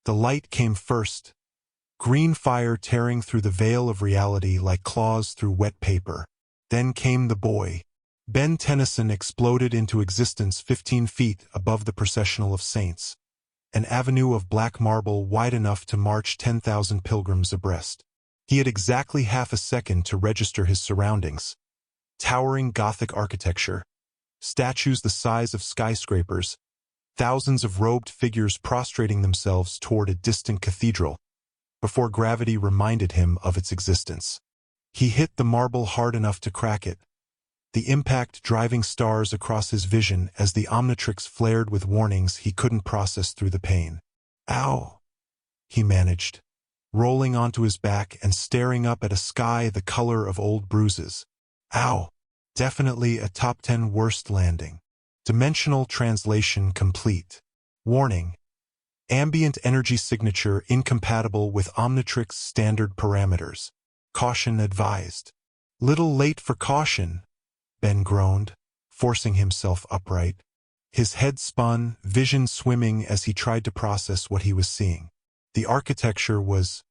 The light came first, green fire tearing through the veil of reality like claws through wet paper. Then came the boy. Ben10 exploded into existence 15 feet above the processional of saints, an avenue of black marble wide enough to march 10,000 pilgrims abreast. He had exactly half a second to register his surroundings. Towering Gothic architecture, statues the size of skyscrapers, thousands of robed figures prostrating themselves toward a distant cathedral, before gravity reminded him of its existence. He hit the marble hard enough to crack it, the impact driving stars across his vision as the Omnitrix flared with warnings he couldn't process through the pain. "Ow," he managed, rolling onto his back and staring up at a sky the color of old bruises. "Ow." Definitely a top 10 worst landing. Dimensional translation complete. Warning. Ambient energy signature incompatible with Omnitrix standard parameters. Caution advised. "Little late for caution," Ben groaned, forcing himself upright. His head spun, vision swimming as he tried to process what he was seeing. The architecture was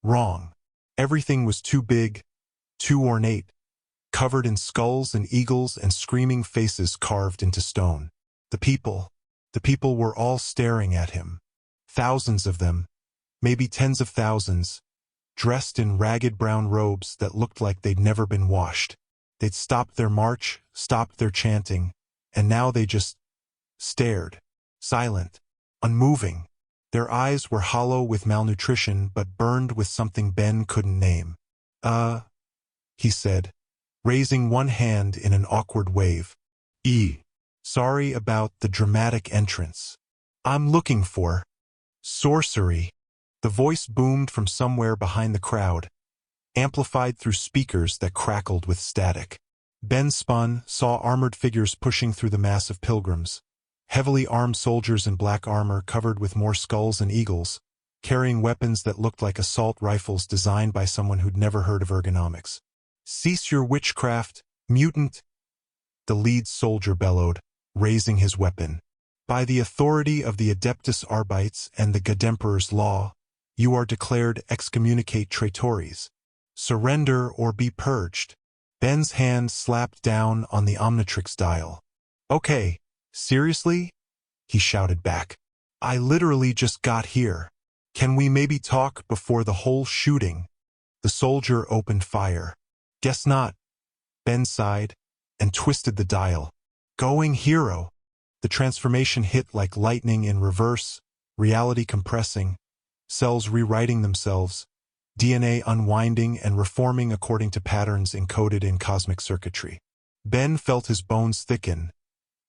wrong. Everything was too big, too ornate, covered in skulls and eagles and screaming faces carved into stone. The people were all staring at him. Thousands of them, maybe tens of thousands, dressed in ragged brown robes that looked like they'd never been washed. They'd stopped their march, stopped their chanting, and now they just stared, silent, unmoving. Their eyes were hollow with malnutrition but burned with something Ben couldn't name. He said, raising one hand in an awkward wave. Sorry about the dramatic entrance. I'm looking for sorcery." The voice boomed from somewhere behind the crowd, amplified through speakers that crackled with static. Ben spun, saw armored figures pushing through the mass of pilgrims, heavily armed soldiers in black armor covered with more skulls and eagles, carrying weapons that looked like assault rifles designed by someone who'd never heard of ergonomics. "Cease your witchcraft, mutant," the lead soldier bellowed, raising his weapon. "By the authority of the Adeptus Arbites and the Godemperor's law, you are declared excommunicate traitores. Surrender or be purged." Ben's hand slapped down on the Omnitrix dial. "Okay, seriously?" he shouted back. "I literally just got here. Can we maybe talk before the whole shooting?" The soldier opened fire. "Guess not." Ben sighed and twisted the dial. "Going hero." The transformation hit like lightning in reverse, reality compressing, cells rewriting themselves, DNA unwinding and reforming according to patterns encoded in cosmic circuitry. Ben felt his bones thicken,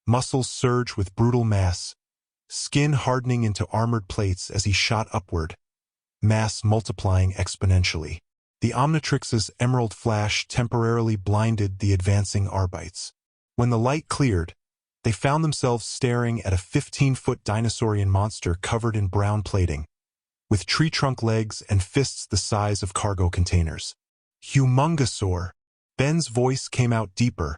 muscles surge with brutal mass, skin hardening into armored plates as he shot upward, mass multiplying exponentially. The Omnitrix's emerald flash temporarily blinded the advancing Arbites. When the light cleared, they found themselves staring at a 15-foot dinosaurian monster covered in brown plating, with tree trunk legs and fists the size of cargo containers. "Humongosaur." Ben's voice came out deeper,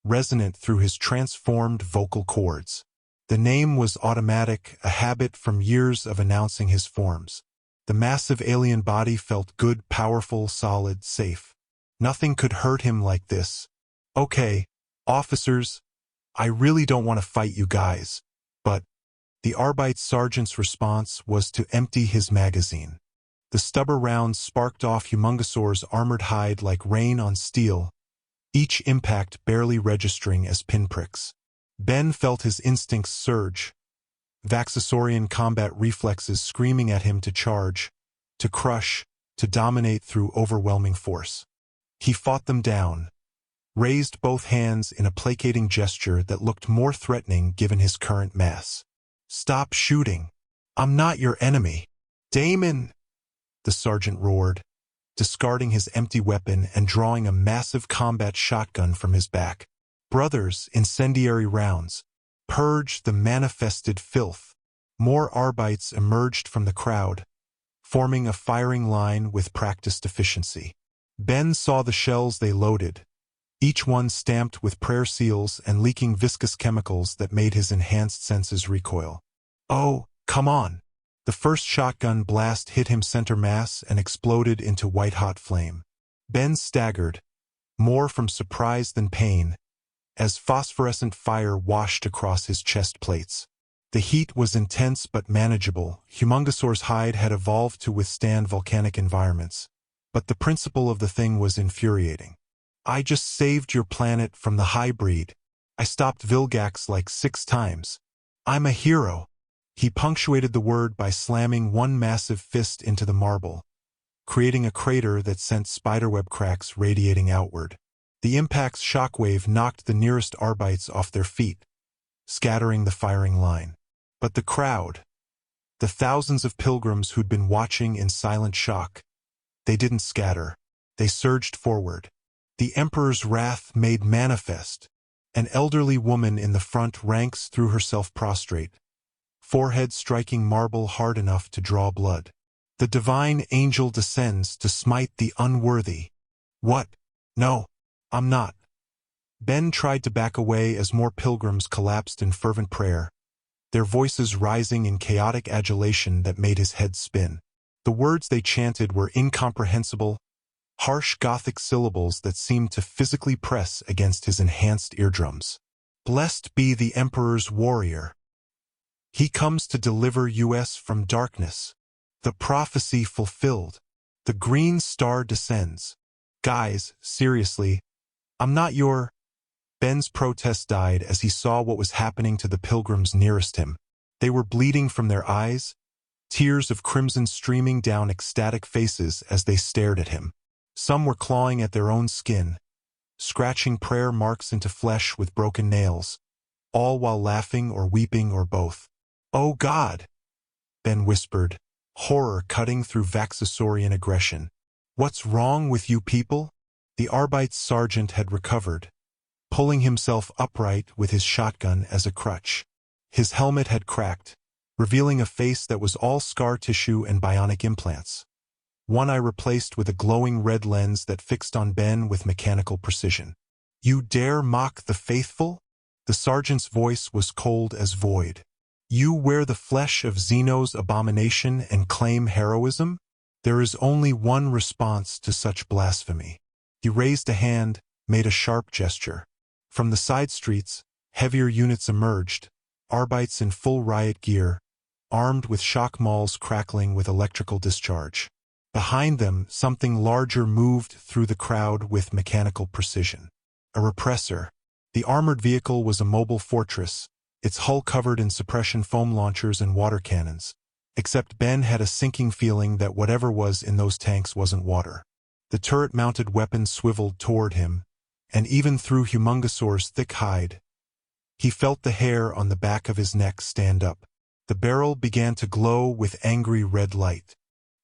resonant through his transformed vocal cords. The name was automatic, a habit from years of announcing his forms. The massive alien body felt good, powerful, solid, safe. Nothing could hurt him like this. "Okay, officers, I really don't want to fight you guys, but..." The Arbite sergeant's response was to empty his magazine. The stubber rounds sparked off Humongosaur's armored hide like rain on steel, each impact barely registering as pinpricks. Ben felt his instincts surge, Vaxosaurian combat reflexes screaming at him to charge, to crush, to dominate through overwhelming force. He fought them down, raised both hands in a placating gesture that looked more threatening given his current mass. "Stop shooting. I'm not your enemy." "Damon!" the sergeant roared, discarding his empty weapon and drawing a massive combat shotgun from his back. "Brothers, incendiary rounds. Purge the manifested filth." More Arbites emerged from the crowd, forming a firing line with practiced efficiency. Ben saw the shells they loaded, each one stamped with prayer seals and leaking viscous chemicals that made his enhanced senses recoil. "Oh, come on. The first shotgun blast hit him center mass and exploded into white-hot flame. Ben staggered, more from surprise than pain, as phosphorescent fire washed across his chest plates. The heat was intense but manageable. Humungosaur's hide had evolved to withstand volcanic environments. But the principle of the thing was infuriating. I just saved your planet from the hybrid. I stopped Vilgax like 6 times. I'm a hero. He punctuated the word by slamming one massive fist into the marble, creating a crater that sent spiderweb cracks radiating outward. The impact's shockwave knocked the nearest Arbites off their feet, scattering the firing line. But the crowd, the thousands of pilgrims who'd been watching in silent shock, they didn't scatter. They surged forward. The Emperor's wrath made manifest. An elderly woman in the front ranks threw herself prostrate, forehead striking marble hard enough to draw blood. The divine angel descends to smite the unworthy. What? No, I'm not. Ben tried to back away as more pilgrims collapsed in fervent prayer, their voices rising in chaotic adulation that made his head spin. The words they chanted were incomprehensible, harsh Gothic syllables that seemed to physically press against his enhanced eardrums. Blessed be the Emperor's warrior. He comes to deliver us from darkness. The prophecy fulfilled. The green star descends. Guys, seriously, I'm not your... Ben's protest died as he saw what was happening to the pilgrims nearest him. They were bleeding from their eyes, tears of crimson streaming down ecstatic faces as they stared at him. Some were clawing at their own skin, scratching prayer marks into flesh with broken nails, all while laughing or weeping or both. "Oh God," Ben whispered, horror cutting through Vaxasaurian aggression. "What's wrong with you people?" The Arbite's sergeant had recovered, pulling himself upright with his shotgun as a crutch. His helmet had cracked, revealing a face that was all scar tissue and bionic implants. One eye replaced with a glowing red lens that fixed on Ben with mechanical precision. "You dare mock the faithful?" The sergeant's voice was cold as void. "You wear the flesh of Xeno's abomination and claim heroism? There is only one response to such blasphemy." He raised a hand, made a sharp gesture. From the side streets, heavier units emerged, Arbites in full riot gear, armed with shock mauls crackling with electrical discharge. Behind them, something larger moved through the crowd with mechanical precision. A repressor. The armored vehicle was a mobile fortress, its hull covered in suppression foam launchers and water cannons. Except Ben had a sinking feeling that whatever was in those tanks wasn't water. The turret-mounted weapon swiveled toward him, and even through Humungosaur's thick hide, he felt the hair on the back of his neck stand up. The barrel began to glow with angry red light.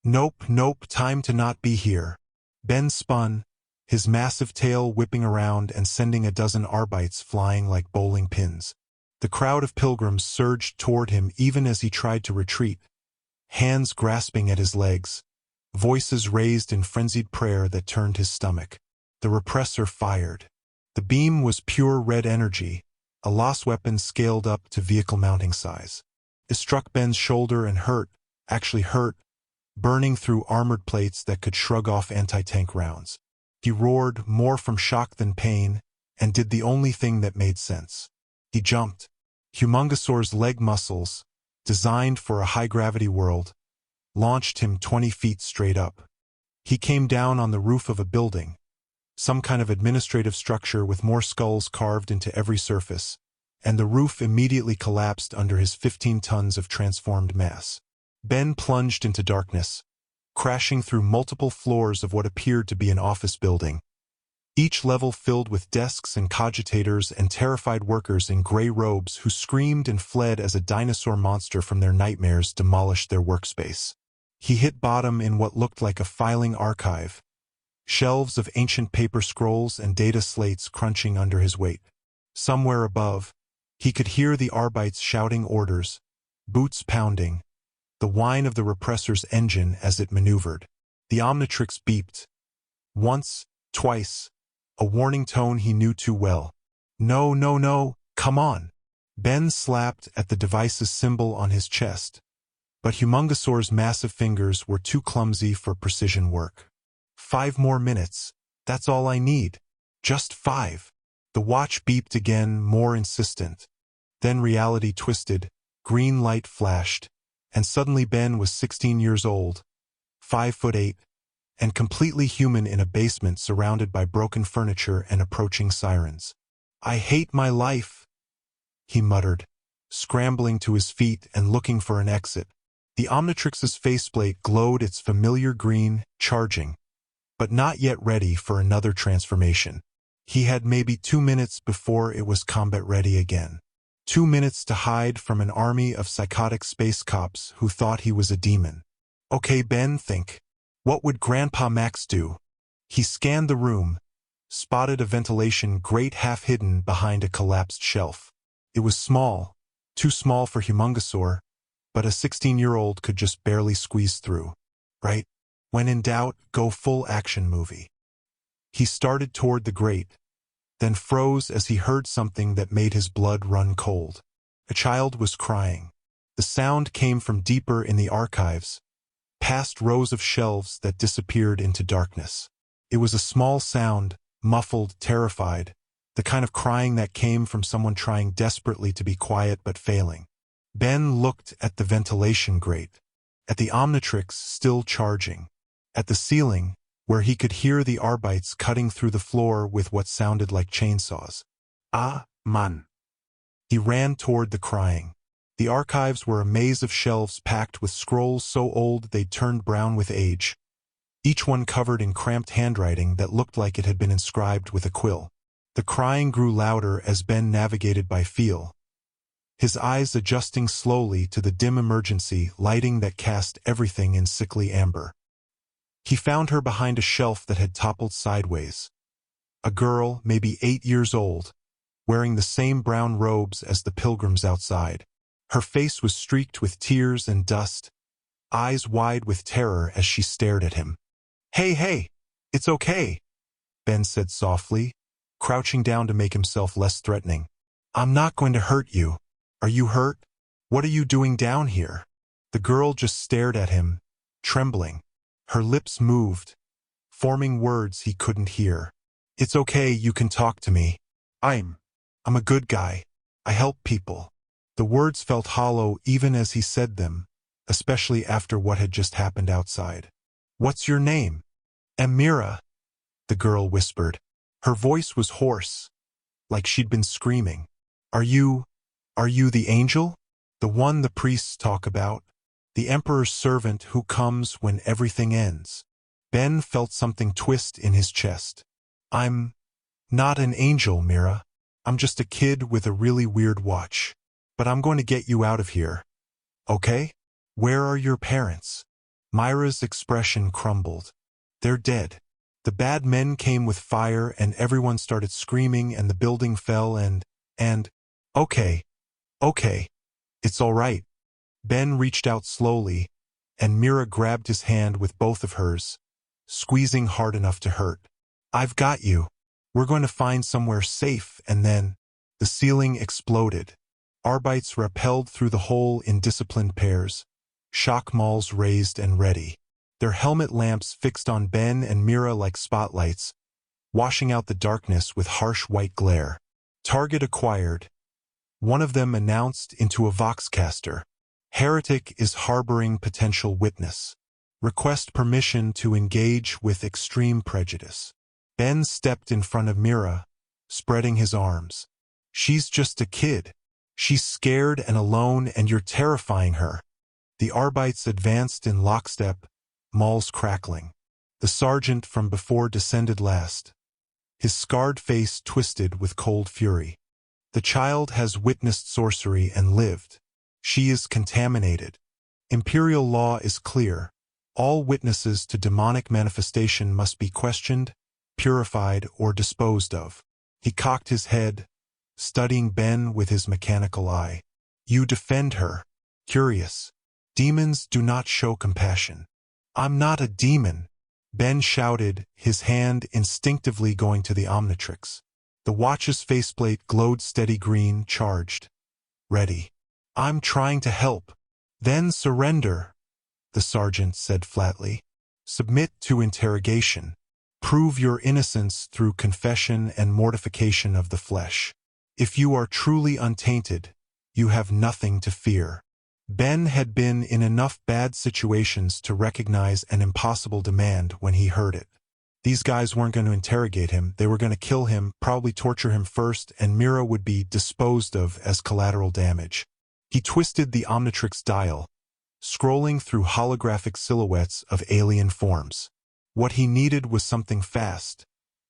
"Nope, nope, time to not be here." Ben spun, his massive tail whipping around and sending a dozen Arbites flying like bowling pins. The crowd of pilgrims surged toward him even as he tried to retreat, hands grasping at his legs, voices raised in frenzied prayer that turned his stomach. The repressor fired. The beam was pure red energy, a lost weapon scaled up to vehicle mounting size. It struck Ben's shoulder and hurt, burning through armored plates that could shrug off anti-tank rounds. He roared, more from shock than pain, and did the only thing that made sense. He jumped. Humungosaur's leg muscles, designed for a high-gravity world, launched him 20 feet straight up. He came down on the roof of a building, some kind of administrative structure with more skulls carved into every surface, and the roof immediately collapsed under his 15 tons of transformed mass. Ben plunged into darkness, crashing through multiple floors of what appeared to be an office building, each level filled with desks and cogitators and terrified workers in gray robes who screamed and fled as a dinosaur monster from their nightmares demolished their workspace. He hit bottom in what looked like a filing archive, shelves of ancient paper scrolls and data slates crunching under his weight. Somewhere above, he could hear the Arbites shouting orders, boots pounding, the whine of the repressor's engine as it maneuvered. The Omnitrix beeped. Once, twice, a warning tone he knew too well. "No, no, no, come on." Ben slapped at the device's symbol on his chest, but Humongosaur's massive fingers were too clumsy for precision work. 5 more minutes. That's all I need. Just 5. The watch beeped again, more insistent. Then reality twisted, green light flashed, and suddenly Ben was 16 years old, 5'8", and completely human in a basement surrounded by broken furniture and approaching sirens. "I hate my life," he muttered, scrambling to his feet and looking for an exit. The Omnitrix's faceplate glowed its familiar green, charging, but not yet ready for another transformation. He had maybe 2 minutes before it was combat-ready again. 2 minutes to hide from an army of psychotic space cops who thought he was a demon. Okay, Ben, think. What would Grandpa Max do? He scanned the room, spotted a ventilation grate half hidden behind a collapsed shelf. It was small, too small for Humongosaur, but a 16-year-old could just barely squeeze through. Right? When in doubt, go full action movie. He started toward the grate, then froze as he heard something that made his blood run cold. A child was crying. The sound came from deeper in the archives, past rows of shelves that disappeared into darkness. It was a small sound, muffled, terrified, the kind of crying that came from someone trying desperately to be quiet but failing. Ben looked at the ventilation grate, at the Omnitrix still charging, at the ceiling, where he could hear the Arbites cutting through the floor with what sounded like chainsaws. "Ah, man." He ran toward the crying. The archives were a maze of shelves packed with scrolls so old they'd turned brown with age, each one covered in cramped handwriting that looked like it had been inscribed with a quill. The crying grew louder as Ben navigated by feel, his eyes adjusting slowly to the dim emergency lighting that cast everything in sickly amber. He found her behind a shelf that had toppled sideways. A girl, maybe 8 years old, wearing the same brown robes as the pilgrims outside. Her face was streaked with tears and dust, eyes wide with terror as she stared at him. Hey, it's okay," Ben said softly, crouching down to make himself less threatening. "I'm not going to hurt you. Are you hurt? What are you doing down here?" The girl just stared at him, trembling. Her lips moved, forming words he couldn't hear. "It's okay, you can talk to me. I'm a good guy. I help people." The words felt hollow even as he said them, especially after what had just happened outside. "What's your name?" "Amira," the girl whispered. Her voice was hoarse, like she'd been screaming. Are you the angel? The one the priests talk about? The Emperor's servant who comes when everything ends?" Ben felt something twist in his chest. "I'm not an angel, Mira. I'm just a kid with a really weird watch. But I'm going to get you out of here. Okay? Where are your parents?" Myra's expression crumbled. "They're dead. The bad men came with fire and everyone started screaming and the building fell and... Okay. It's all right." Ben reached out slowly, and Mira grabbed his hand with both of hers, squeezing hard enough to hurt. "I've got you. We're going to find somewhere safe," and then the ceiling exploded. Arbites rappelled through the hole in disciplined pairs, shock mauls raised and ready, their helmet lamps fixed on Ben and Mira like spotlights, washing out the darkness with harsh white glare. "Target acquired," one of them announced into a voxcaster. "Heretic is harboring potential witness. Request permission to engage with extreme prejudice." Ben stepped in front of Mira, spreading his arms. "She's just a kid. She's scared and alone, and you're terrifying her." The Arbites advanced in lockstep, mauls crackling. The sergeant from before descended last, his scarred face twisted with cold fury. "The child has witnessed sorcery and lived. She is contaminated. Imperial law is clear. All witnesses to demonic manifestation must be questioned, purified, or disposed of." He cocked his head, studying Ben with his mechanical eye. "You defend her. Curious. Demons do not show compassion." "I'm not a demon," Ben shouted, his hand instinctively going to the Omnitrix. The watch's faceplate glowed steady green, charged. Ready. "I'm trying to help," Then surrender, the sergeant said flatly. Submit to interrogation. Prove your innocence through confession and mortification of the flesh. If you are truly untainted, you have nothing to fear. Ben had been in enough bad situations to recognize an impossible demand when he heard it. These guys weren't going to interrogate him, they were going to kill him, probably torture him first, and Mira would be disposed of as collateral damage. He twisted the Omnitrix dial, scrolling through holographic silhouettes of alien forms. What he needed was something fast,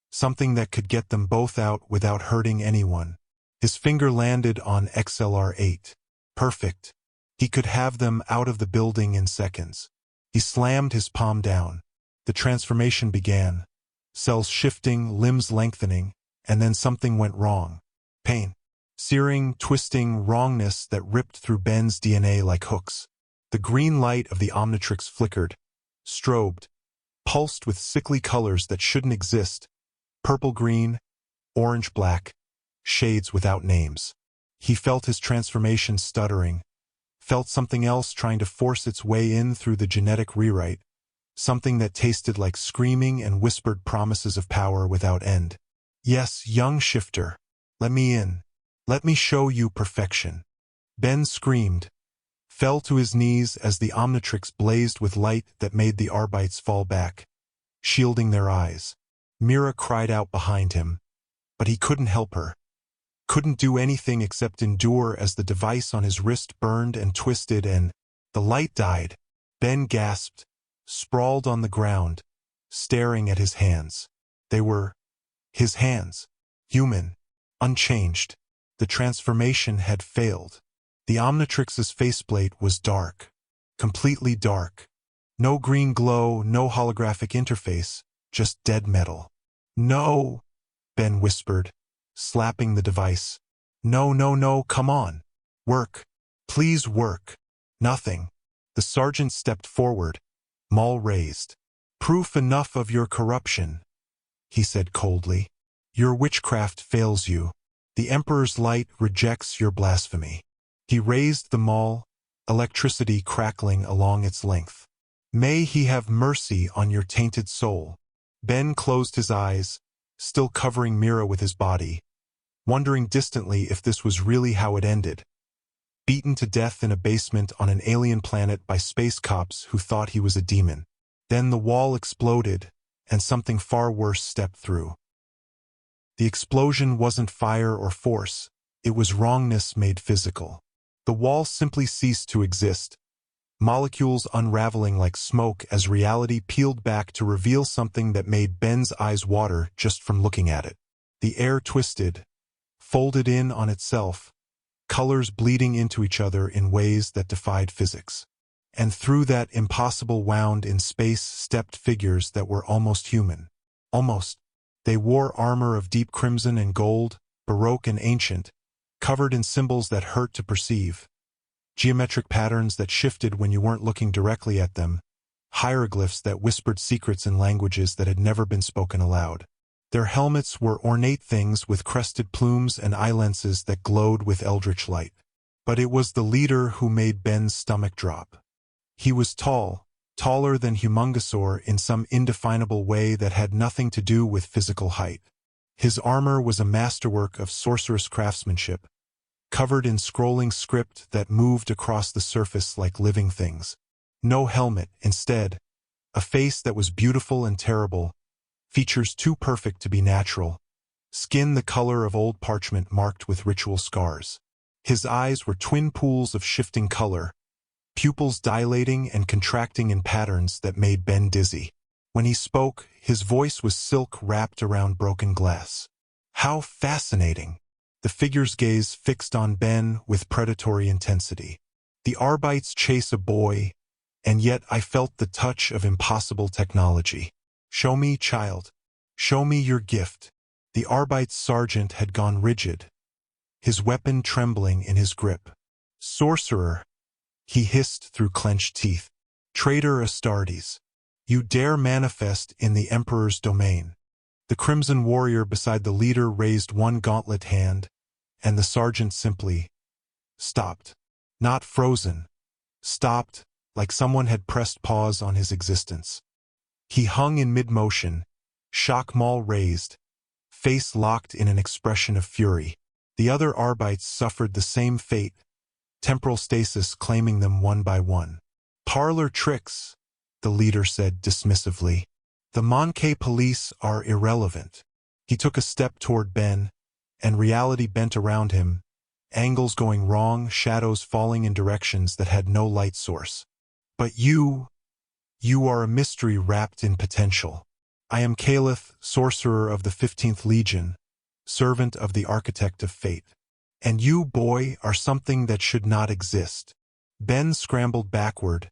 something that could get them both out without hurting anyone. His finger landed on XLR-8. Perfect. He could have them out of the building in seconds. He slammed his palm down. The transformation began. Cells shifting, limbs lengthening, and then something went wrong. Pain. Searing, twisting wrongness that ripped through Ben's DNA like hooks. The green light of the Omnitrix flickered, strobed, pulsed with sickly colors that shouldn't exist. Purple-green, orange-black, shades without names. He felt his transformation stuttering, felt something else trying to force its way in through the genetic rewrite, something that tasted like screaming and whispered promises of power without end. Yes, young shifter, let me in. Let me show you perfection. Ben screamed, fell to his knees as the Omnitrix blazed with light that made the Arbites fall back, shielding their eyes. Mira cried out behind him, but he couldn't help her. Couldn't do anything except endure as the device on his wrist burned and twisted and the light died. Ben gasped, sprawled on the ground, staring at his hands. They were his hands, human, unchanged. The transformation had failed. The Omnitrix's faceplate was dark, completely dark. No green glow, no holographic interface, just dead metal. No, Ben whispered, slapping the device. No, no, no, come on. Work. Please work. Nothing. The sergeant stepped forward, maul raised. Proof enough of your corruption, he said coldly. Your witchcraft fails you. The Emperor's light rejects your blasphemy. He raised the maul, electricity crackling along its length. May he have mercy on your tainted soul. Ben closed his eyes, still covering Mira with his body, wondering distantly if this was really how it ended. Beaten to death in a basement on an alien planet by space cops who thought he was a demon. Then the wall exploded, and something far worse stepped through. The explosion wasn't fire or force, it was wrongness made physical. The wall simply ceased to exist, molecules unraveling like smoke as reality peeled back to reveal something that made Ben's eyes water just from looking at it. The air twisted, folded in on itself, colors bleeding into each other in ways that defied physics. And through that impossible wound in space stepped figures that were almost human. Almost. They wore armor of deep crimson and gold, baroque and ancient, covered in symbols that hurt to perceive. Geometric patterns that shifted when you weren't looking directly at them. Hieroglyphs that whispered secrets in languages that had never been spoken aloud. Their helmets were ornate things with crested plumes and eye lenses that glowed with eldritch light. But it was the leader who made Ben's stomach drop. He was tall, taller than Humongosaur in some indefinable way that had nothing to do with physical height. His armor was a masterwork of sorcerous craftsmanship, covered in scrolling script that moved across the surface like living things. No helmet, instead, a face that was beautiful and terrible, features too perfect to be natural, skin the color of old parchment marked with ritual scars. His eyes were twin pools of shifting color, pupils dilating and contracting in patterns that made Ben dizzy. When he spoke, his voice was silk wrapped around broken glass. How fascinating! The figure's gaze fixed on Ben with predatory intensity. The Arbites chase a boy, and yet I felt the touch of impossible technology. Show me, child. Show me your gift. The Arbite's sergeant had gone rigid, his weapon trembling in his grip. Sorcerer, he hissed through clenched teeth. Traitor Astartes, you dare manifest in the Emperor's domain. The Crimson Warrior beside the leader raised one gauntlet hand, and the sergeant simply stopped. Not frozen, stopped, like someone had pressed pause on his existence. He hung in mid-motion, shock maul raised, face locked in an expression of fury. The other Arbites suffered the same fate, temporal stasis claiming them one by one. "Parlor tricks," the leader said dismissively. "The Monkey police are irrelevant." He took a step toward Ben, and reality bent around him, angles going wrong, shadows falling in directions that had no light source. "But you are a mystery wrapped in potential. I am Caliph, sorcerer of the 15th Legion, servant of the Architect of Fate. And you, boy, are something that should not exist." Ben scrambled backward,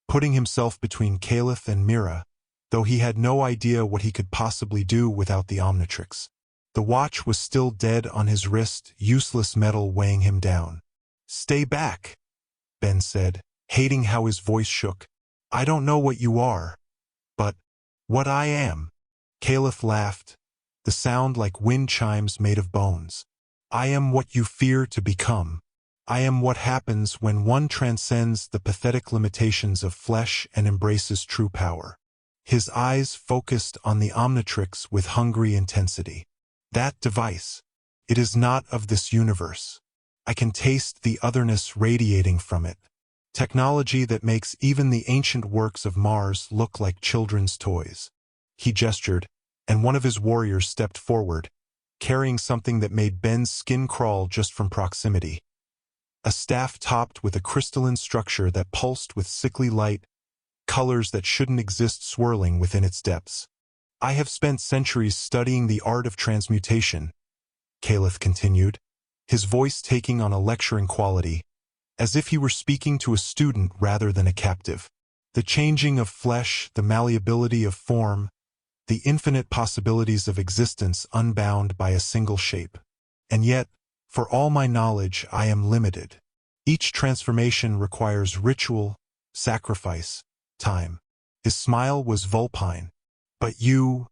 putting himself between Caliph and Mira, though he had no idea what he could possibly do without the Omnitrix. The watch was still dead on his wrist, useless metal weighing him down. "Stay back," Ben said, hating how his voice shook. "I don't know what you are, but what I am." Caliph laughed, the sound like wind chimes made of bones. "I am what you fear to become. I am what happens when one transcends the pathetic limitations of flesh and embraces true power." His eyes focused on the Omnitrix with hungry intensity. "That device, it is not of this universe. I can taste the otherness radiating from it. Technology that makes even the ancient works of Mars look like children's toys." He gestured, and one of his warriors stepped forward, carrying something that made Ben's skin crawl just from proximity. A staff topped with a crystalline structure that pulsed with sickly light, colors that shouldn't exist swirling within its depths. "I have spent centuries studying the art of transmutation," Caliph continued, his voice taking on a lecturing quality, as if he were speaking to a student rather than a captive. "The changing of flesh, the malleability of form, the infinite possibilities of existence unbound by a single shape. And yet, for all my knowledge, I am limited. Each transformation requires ritual, sacrifice, time." His smile was vulpine. "But you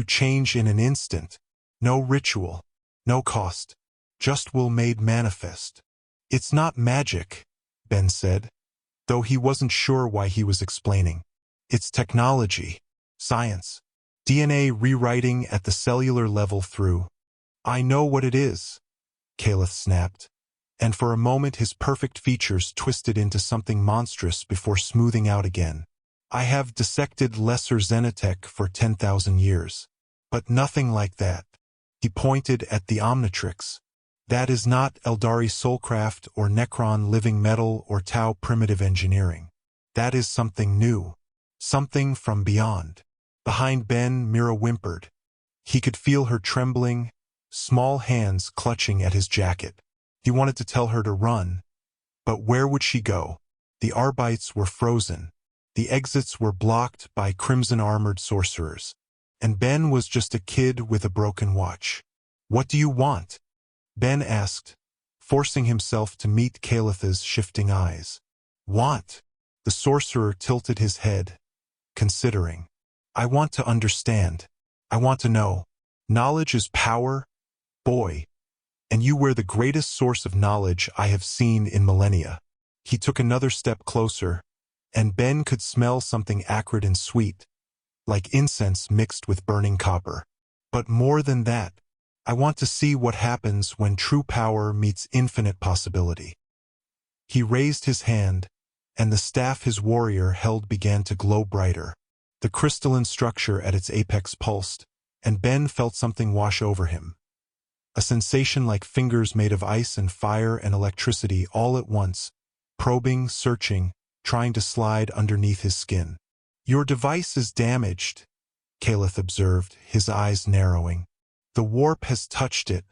change in an instant. No ritual, no cost, just will made manifest." "It's not magic," Ben said, though he wasn't sure why he was explaining. "It's technology, science, DNA rewriting at the cellular level through." "I know what it is," Caliph snapped, and for a moment his perfect features twisted into something monstrous before smoothing out again. "I have dissected lesser Xenotech for 10,000 years. But nothing like that." He pointed at the Omnitrix. "That is not Eldari soulcraft or Necron living metal or Tau primitive engineering. That is something new. Something from beyond." Behind Ben, Mira whimpered. He could feel her trembling, small hands clutching at his jacket. He wanted to tell her to run, but where would she go? The Arbites were frozen. The exits were blocked by crimson-armored sorcerers. And Ben was just a kid with a broken watch. "What do you want?" Ben asked, forcing himself to meet Caliph's shifting eyes. "Want?" The sorcerer tilted his head, considering. "I want to understand. I want to know. Knowledge is power, boy. And you were the greatest source of knowledge I have seen in millennia." He took another step closer, and Ben could smell something acrid and sweet, like incense mixed with burning copper. "But more than that, I want to see what happens when true power meets infinite possibility." He raised his hand, and the staff his warrior held began to glow brighter. The crystalline structure at its apex pulsed, and Ben felt something wash over him. A sensation like fingers made of ice and fire and electricity all at once, probing, searching, trying to slide underneath his skin. "Your device is damaged," Caliph observed, his eyes narrowing. "The warp has touched it,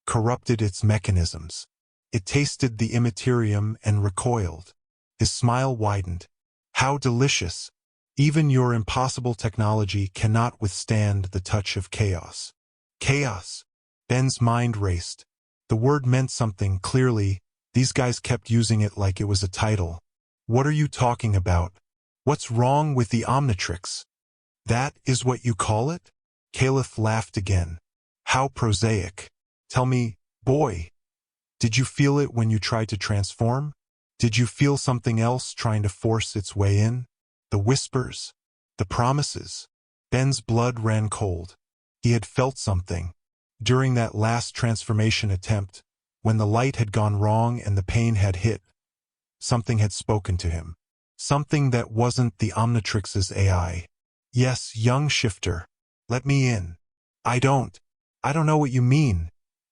corrupted its mechanisms." It tasted the Imperium and recoiled. His smile widened. "How delicious! Even your impossible technology cannot withstand the touch of chaos." "Chaos?" Ben's mind raced. The word meant something, clearly. These guys kept using it like it was a title. "What are you talking about? What's wrong with the Omnitrix?" "That is what you call it?" Caliph laughed again. "How prosaic. Tell me, boy, did you feel it when you tried to transform? Did you feel something else trying to force its way in? The whispers? The promises? Ben's blood ran cold. He had felt something. During that last transformation attempt, when the light had gone wrong and the pain had hit, something had spoken to him. Something that wasn't the Omnitrix's AI. Yes, young shifter. Let me in. I don't know what you mean,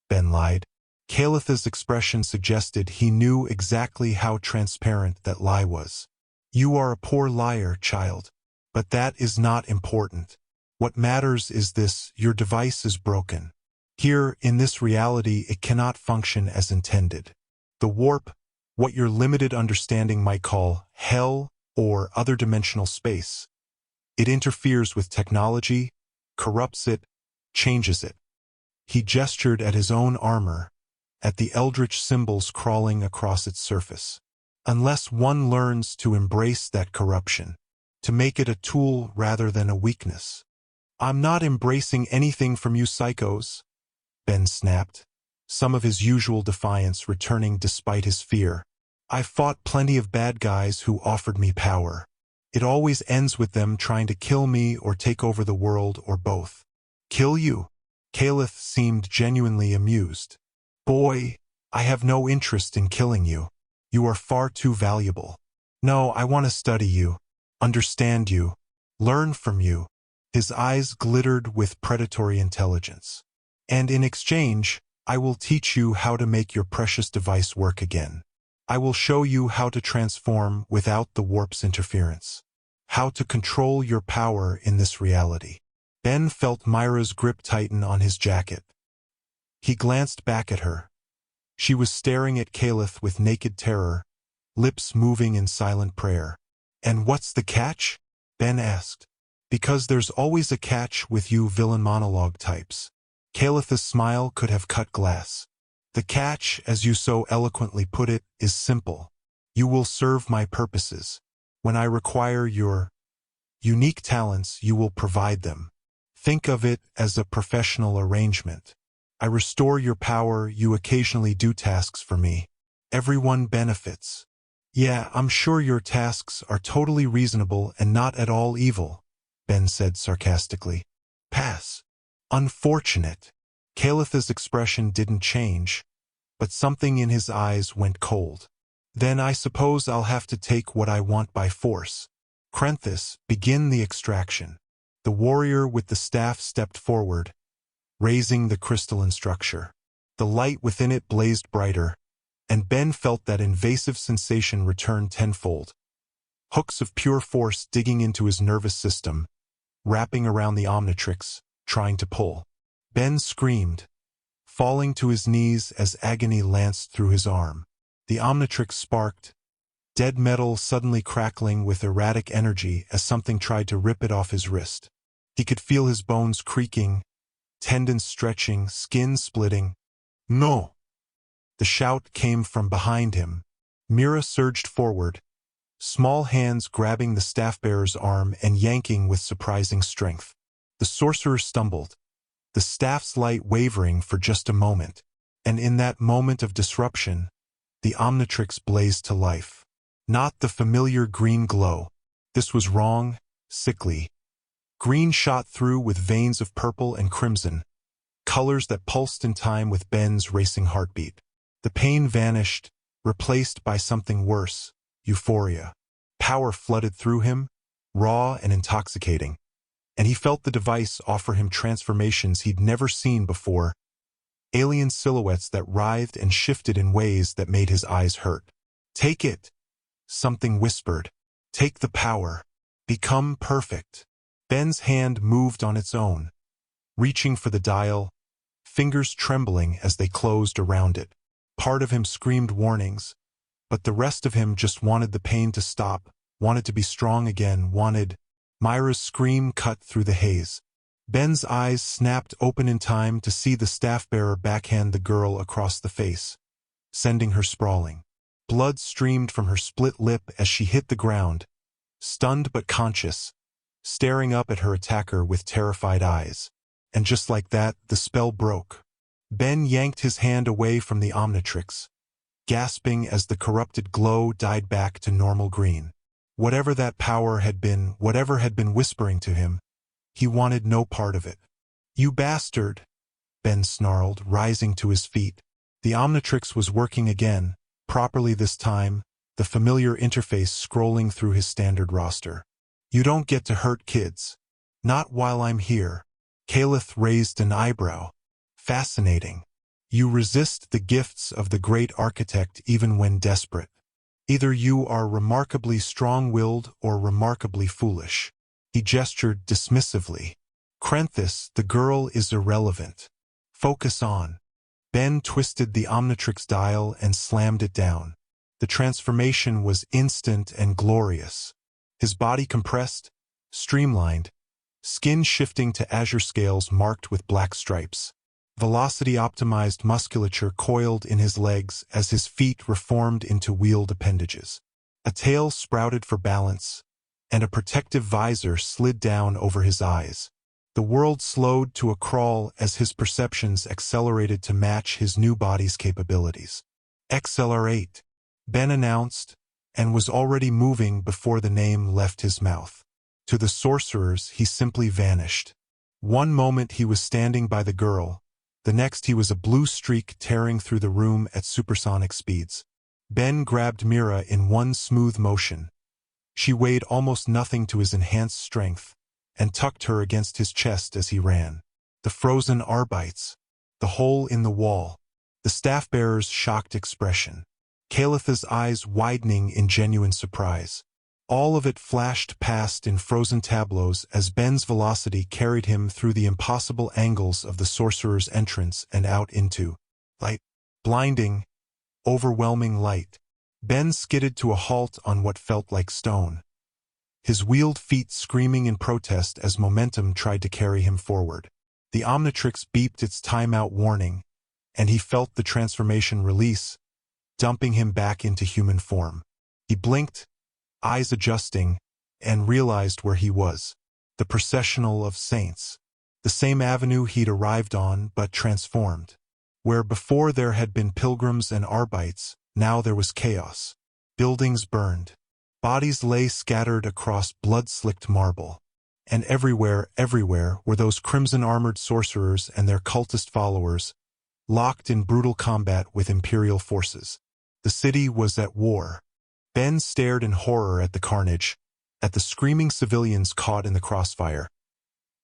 Ben lied. Kalitha's expression suggested he knew exactly how transparent that lie was. You are a poor liar, child. But that is not important. What matters is this: your device is broken. Here, in this reality, it cannot function as intended. The warp, what your limited understanding might call hell or other dimensional space. It interferes with technology, corrupts it, changes it. He gestured at his own armor, at the eldritch symbols crawling across its surface. Unless one learns to embrace that corruption, to make it a tool rather than a weakness. I'm not embracing anything from you psychos, Ben snapped, some of his usual defiance returning despite his fear. I've fought plenty of bad guys who offered me power. It always ends with them trying to kill me or take over the world or both. Kill you? Kalith seemed genuinely amused. Boy, I have no interest in killing you. You are far too valuable. No, I want to study you, understand you, learn from you. His eyes glittered with predatory intelligence. And in exchange, I will teach you how to make your precious device work again. I will show you how to transform without the warp's interference. How to control your power in this reality. Ben felt Myra's grip tighten on his jacket. He glanced back at her. She was staring at Kalith with naked terror, lips moving in silent prayer. And what's the catch? Ben asked. Because there's always a catch with you villain monologue types. Kalith's smile could have cut glass. The catch, as you so eloquently put it, is simple. You will serve my purposes. When I require your unique talents, you will provide them. Think of it as a professional arrangement. I restore your power, you occasionally do tasks for me. Everyone benefits. Yeah, I'm sure your tasks are totally reasonable and not at all evil, Ben said sarcastically. Pass. Unfortunate. Kalitha's expression didn't change, but something in his eyes went cold. Then I suppose I'll have to take what I want by force. Krenthis, begin the extraction. The warrior with the staff stepped forward, raising the crystalline structure. The light within it blazed brighter, and Ben felt that invasive sensation return tenfold. Hooks of pure force digging into his nervous system, wrapping around the Omnitrix, trying to pull. Ben screamed, falling to his knees as agony lanced through his arm. The Omnitrix sparked, dead metal suddenly crackling with erratic energy as something tried to rip it off his wrist. He could feel his bones creaking, tendons stretching, skin splitting. No! The shout came from behind him. Mira surged forward, small hands grabbing the staff-bearer's arm and yanking with surprising strength. The sorcerer stumbled, the staff's light wavering for just a moment, and in that moment of disruption, the Omnitrix blazed to life. Not the familiar green glow. This was wrong, sickly. Green shot through with veins of purple and crimson, colors that pulsed in time with Ben's racing heartbeat. The pain vanished, replaced by something worse, euphoria. Power flooded through him, raw and intoxicating, and he felt the device offer him transformations he'd never seen before, alien silhouettes that writhed and shifted in ways that made his eyes hurt. Take it, something whispered. Take the power. Become perfect. Ben's hand moved on its own, reaching for the dial, fingers trembling as they closed around it. Part of him screamed warnings, but the rest of him just wanted the pain to stop, wanted to be strong again, wanted. Myra's scream cut through the haze. Ben's eyes snapped open in time to see the staff-bearer backhand the girl across the face, sending her sprawling. Blood streamed from her split lip as she hit the ground, stunned but conscious, staring up at her attacker with terrified eyes. And just like that, the spell broke. Ben yanked his hand away from the Omnitrix, gasping as the corrupted glow died back to normal green. Whatever that power had been, whatever had been whispering to him, he wanted no part of it. "You bastard," Ben snarled, rising to his feet. The Omnitrix was working again, properly this time, the familiar interface scrolling through his standard roster. "You don't get to hurt kids. Not while I'm here." Caliph raised an eyebrow. "Fascinating. You resist the gifts of the great architect even when desperate. Either you are remarkably strong-willed or remarkably foolish." He gestured dismissively. "Krenthis, the girl is irrelevant. Focus on." Ben twisted the Omnitrix dial and slammed it down. The transformation was instant and glorious. His body compressed, streamlined, skin shifting to azure scales marked with black stripes. Velocity-optimized musculature coiled in his legs as his feet reformed into wheeled appendages. A tail sprouted for balance, and a protective visor slid down over his eyes. The world slowed to a crawl as his perceptions accelerated to match his new body's capabilities. "Accelerate," Ben announced, and was already moving before the name left his mouth. To the sorcerers, he simply vanished. One moment he was standing by the girl, the next he was a blue streak tearing through the room at supersonic speeds. Ben grabbed Mira in one smooth motion. She weighed almost nothing to his enhanced strength, and tucked her against his chest as he ran. The frozen Arbites, the hole in the wall, the staff-bearer's shocked expression, Calitha's eyes widening in genuine surprise. All of it flashed past in frozen tableaus as Ben's velocity carried him through the impossible angles of the sorcerer's entrance and out into light. Blinding, overwhelming light. Ben skidded to a halt on what felt like stone, his wheeled feet screaming in protest as momentum tried to carry him forward. The Omnitrix beeped its timeout warning, and he felt the transformation release, dumping him back into human form. He blinked, eyes adjusting, and realized where he was. The processional of saints. The same avenue he'd arrived on, but transformed. Where before there had been pilgrims and Arbites, now there was chaos. Buildings burned. Bodies lay scattered across blood-slicked marble. And everywhere were those crimson-armored sorcerers and their cultist followers, locked in brutal combat with Imperial forces. The city was at war. Ben stared in horror at the carnage, at the screaming civilians caught in the crossfire,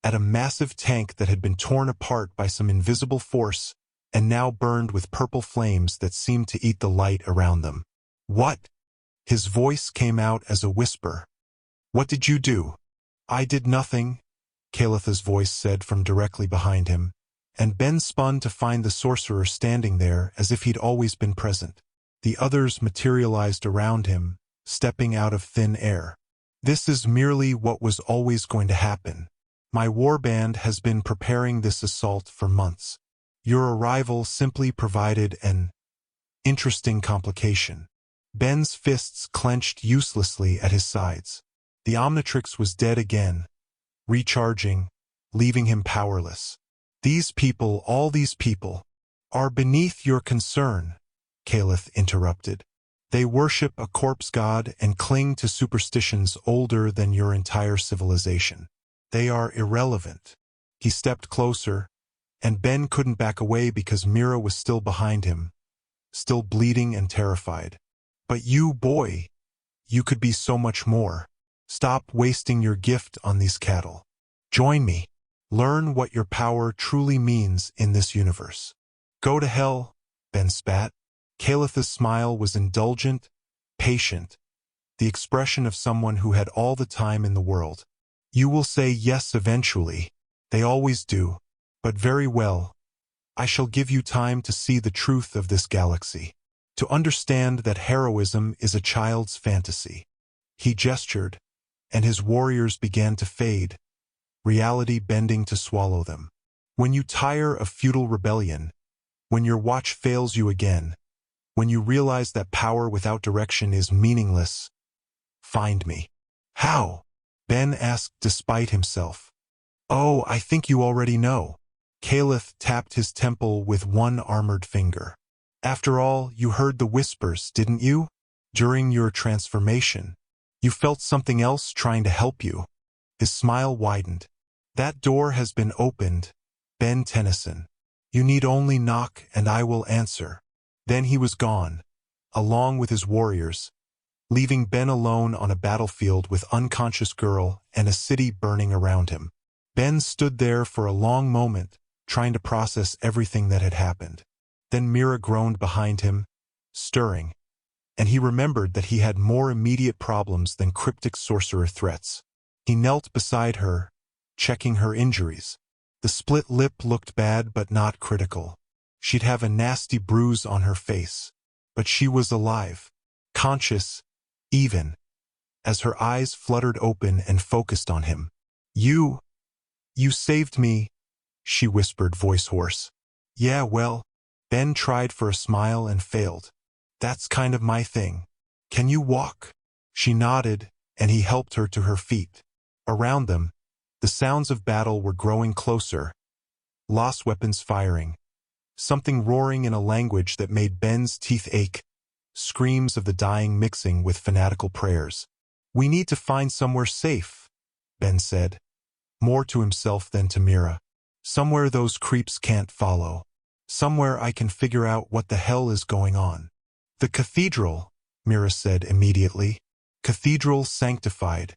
at a massive tank that had been torn apart by some invisible force and now burned with purple flames that seemed to eat the light around them. "What?" His voice came out as a whisper. "What did you do?" "I did nothing," Calitha's voice said from directly behind him, and Ben spun to find the sorcerer standing there as if he'd always been present. The others materialized around him, stepping out of thin air. "This is merely what was always going to happen. My warband has been preparing this assault for months. Your arrival simply provided an interesting complication." Ben's fists clenched uselessly at his sides. The Omnitrix was dead again, recharging, leaving him powerless. "These people, all these people, are beneath your concern," Caliph interrupted. "They worship a corpse god and cling to superstitions older than your entire civilization. They are irrelevant." He stepped closer, and Ben couldn't back away because Mira was still behind him, still bleeding and terrified. "But you, boy, you could be so much more. Stop wasting your gift on these cattle. Join me. Learn what your power truly means in this universe." "Go to hell," Ben spat. Calitha's smile was indulgent, patient, the expression of someone who had all the time in the world. "You will say yes eventually. They always do. But very well. I shall give you time to see the truth of this galaxy. To understand that heroism is a child's fantasy." He gestured, and his warriors began to fade, reality bending to swallow them. When you tire of futile rebellion, when your watch fails you again, when you realize that power without direction is meaningless, find me. "How?" Ben asked despite himself. "Oh, I think you already know." Caliph tapped his temple with one armored finger. After all, you heard the whispers, didn't you? During your transformation. You felt something else trying to help you. His smile widened. That door has been opened, Ben10. You need only knock and I will answer. Then he was gone, along with his warriors, leaving Ben alone on a battlefield with unconscious girl and a city burning around him. Ben stood there for a long moment, trying to process everything that had happened. Then Mira groaned behind him, stirring, and he remembered that he had more immediate problems than cryptic sorcerer threats. He knelt beside her, checking her injuries. The split lip looked bad but not critical. She'd have a nasty bruise on her face. But she was alive, conscious, even, as her eyes fluttered open and focused on him. You saved me, she whispered, voice hoarse. Yeah, well, Ben tried for a smile and failed. That's kind of my thing. Can you walk? She nodded, and he helped her to her feet. Around them, the sounds of battle were growing closer. Lost weapons firing. Something roaring in a language that made Ben's teeth ache. Screams of the dying mixing with fanatical prayers. We need to find somewhere safe, Ben said, more to himself than to Mira. Somewhere those creeps can't follow. Somewhere I can figure out what the hell is going on. The cathedral, Mira said immediately. Cathedral sanctified.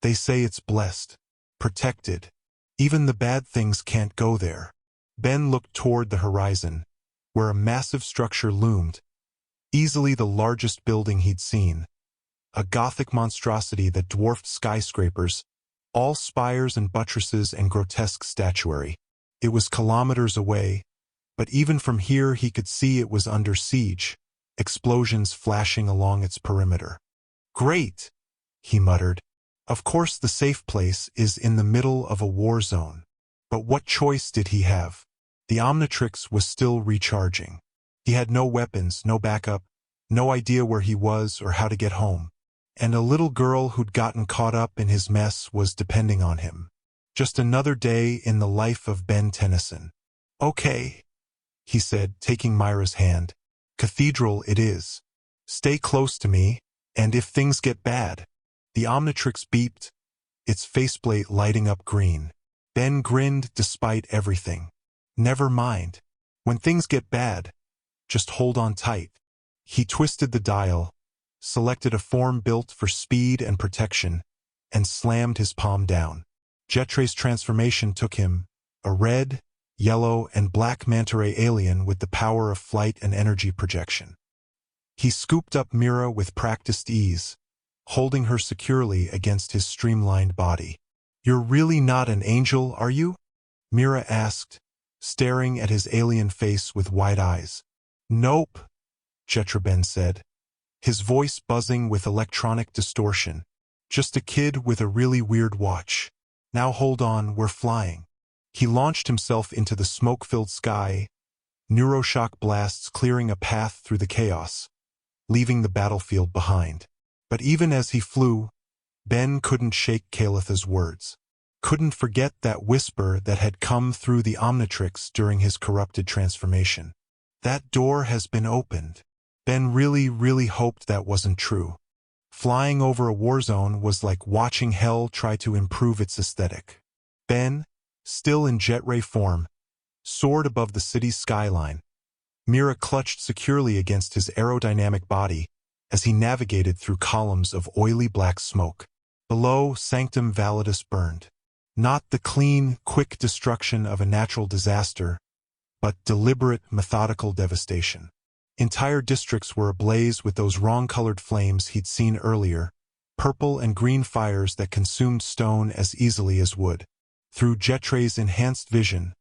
They say it's blessed, protected. Even the bad things can't go there. Ben looked toward the horizon, where a massive structure loomed, easily the largest building he'd seen. A Gothic monstrosity that dwarfed skyscrapers, all spires and buttresses and grotesque statuary. It was kilometers away, but even from here he could see it was under siege, explosions flashing along its perimeter. Great, he muttered. Of course the safe place is in the middle of a war zone. But what choice did he have? The Omnitrix was still recharging. He had no weapons, no backup, no idea where he was or how to get home. And a little girl who'd gotten caught up in his mess was depending on him. Just another day in the life of Ben10. Okay, he said, taking Myra's hand. Cathedral it is. Stay close to me, and if things get bad. The Omnitrix beeped, its faceplate lighting up green. Ben grinned despite everything. Never mind. When things get bad, just hold on tight. He twisted the dial, selected a form built for speed and protection, and slammed his palm down. Jetray's transformation took him, a red, yellow, and black manta ray alien with the power of flight and energy projection. He scooped up Mira with practiced ease, holding her securely against his streamlined body. You're really not an angel, are you? Mira asked, staring at his alien face with wide eyes. Nope, Ben said, his voice buzzing with electronic distortion. Just a kid with a really weird watch. Now hold on, we're flying. He launched himself into the smoke-filled sky, neuroshock blasts clearing a path through the chaos, leaving the battlefield behind. But even as he flew, Ben couldn't shake Kalitha's words. Couldn't forget that whisper that had come through the Omnitrix during his corrupted transformation. That door has been opened. Ben really hoped that wasn't true. Flying over a war zone was like watching hell try to improve its aesthetic. Ben, still in jet-ray form, soared above the city's skyline. Mira clutched securely against his aerodynamic body as he navigated through columns of oily black smoke. Below, Sanctum Validus burned. Not the clean, quick destruction of a natural disaster, but deliberate, methodical devastation. Entire districts were ablaze with those wrong-colored flames he'd seen earlier, purple and green fires that consumed stone as easily as wood. Through Jetray's enhanced vision,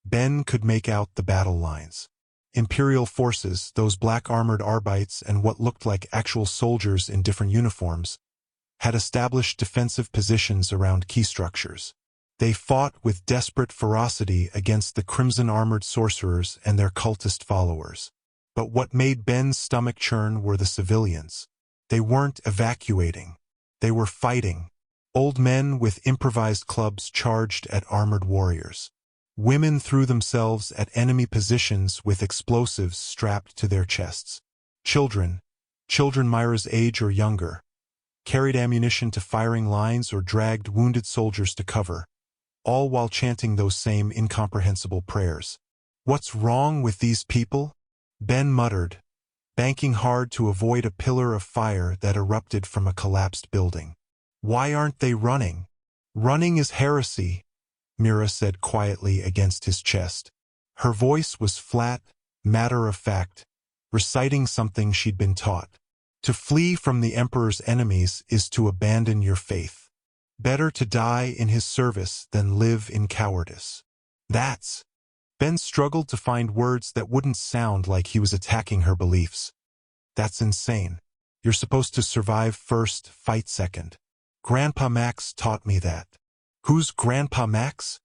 Ben could make out the battle lines. Imperial forces, those black-armored Arbites and what looked like actual soldiers in different uniforms, had established defensive positions around key structures. They fought with desperate ferocity against the crimson-armored sorcerers and their cultist followers. But what made Ben's stomach churn were the civilians. They weren't evacuating. They were fighting. Old men with improvised clubs charged at armored warriors. Women threw themselves at enemy positions with explosives strapped to their chests. Children Myra's age or younger, carried ammunition to firing lines or dragged wounded soldiers to cover, all while chanting those same incomprehensible prayers. "What's wrong with these people?" Ben muttered, banking hard to avoid a pillar of fire that erupted from a collapsed building. "Why aren't they running?" "Running is heresy," Mira said quietly against his chest. Her voice was flat, matter-of-fact, reciting something she'd been taught. "To flee from the Emperor's enemies is to abandon your faith. Better to die in his service than live in cowardice." That's... Ben struggled to find words that wouldn't sound like he was attacking her beliefs. "That's insane. You're supposed to survive first, fight second. Grandpa Max taught me that." "Who's Grandpa Max?"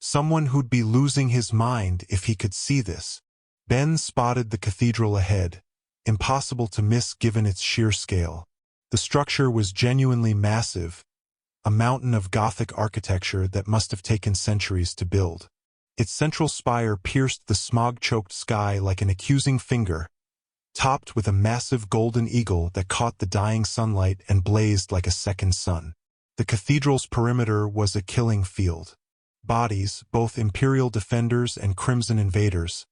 "Someone who'd be losing his mind if he could see this." Ben spotted the cathedral ahead, impossible to miss given its sheer scale. The structure was genuinely massive, a mountain of Gothic architecture that must have taken centuries to build. Its central spire pierced the smog-choked sky like an accusing finger, topped with a massive golden eagle that caught the dying sunlight and blazed like a second sun. The cathedral's perimeter was a killing field. Bodies, both Imperial defenders and Crimson invaders,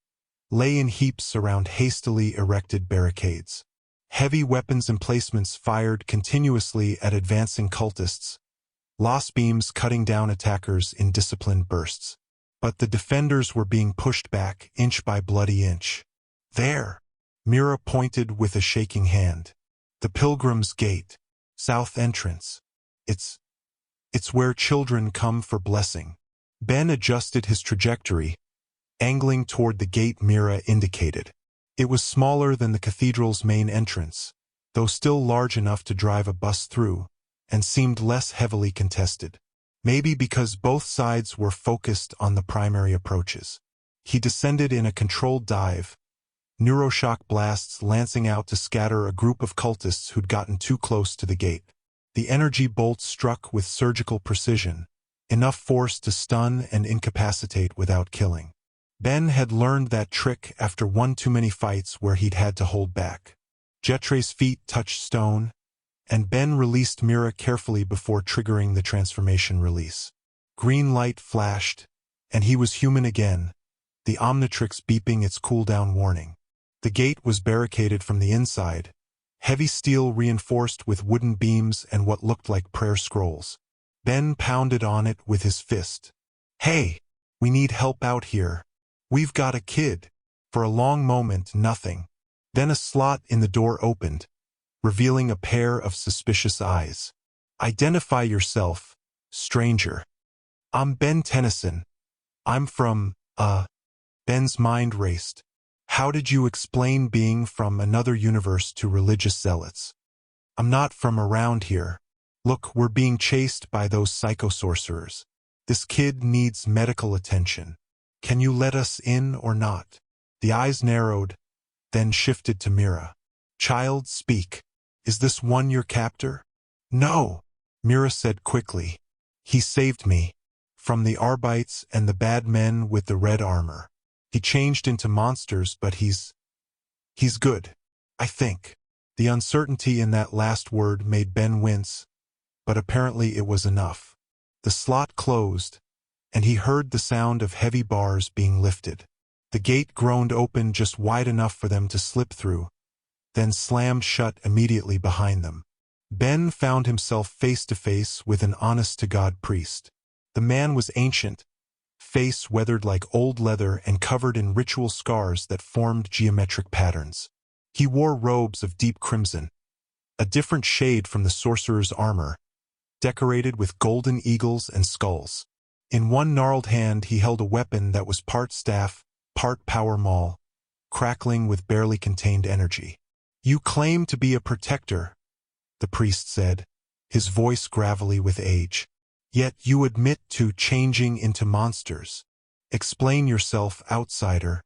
lay in heaps around hastily erected barricades. Heavy weapons emplacements fired continuously at advancing cultists, lost beams cutting down attackers in disciplined bursts. But the defenders were being pushed back inch by bloody inch. "There!" Mira pointed with a shaking hand. "The Pilgrim's Gate. South entrance. It's where children come for blessing." Ben adjusted his trajectory, angling toward the gate Mira indicated. It was smaller than the cathedral's main entrance, though still large enough to drive a bus through, and seemed less heavily contested. Maybe because both sides were focused on the primary approaches. He descended in a controlled dive, neuroshock blasts lancing out to scatter a group of cultists who'd gotten too close to the gate. The energy bolt struck with surgical precision, enough force to stun and incapacitate without killing. Ben had learned that trick after one too many fights where he'd had to hold back. Jetra's feet touched stone, and Ben released Mira carefully before triggering the transformation release. Green light flashed, and he was human again, the Omnitrix beeping its cooldown warning. The gate was barricaded from the inside, heavy steel reinforced with wooden beams and what looked like prayer scrolls. Ben pounded on it with his fist. "Hey, we need help out here. We've got a kid." For a long moment, nothing. Then a slot in the door opened, revealing a pair of suspicious eyes. "Identify yourself, stranger." "I'm Ben10. I'm from, Ben's mind raced. "How did you explain being from another universe to religious zealots?" "I'm not from around here. Look, we're being chased by those psycho-sorcerers. This kid needs medical attention. Can you let us in or not?" The eyes narrowed, then shifted to Mira. "Child, speak. Is this one your captor?" "No," Mira said quickly. "He saved me. From the Arbites and the bad men with the red armor. He changed into monsters, but he's good, I think." The uncertainty in that last word made Ben wince, but apparently it was enough. The slot closed, and he heard the sound of heavy bars being lifted. The gate groaned open just wide enough for them to slip through, then slammed shut immediately behind them. Ben found himself face to face with an honest-to-God priest. The man was ancient, face weathered like old leather and covered in ritual scars that formed geometric patterns. He wore robes of deep crimson, a different shade from the sorcerer's armor, decorated with golden eagles and skulls. In one gnarled hand he held a weapon that was part staff, part power maul, crackling with barely contained energy. "You claim to be a protector," the priest said, his voice gravelly with age. "Yet you admit to changing into monsters. Explain yourself, outsider,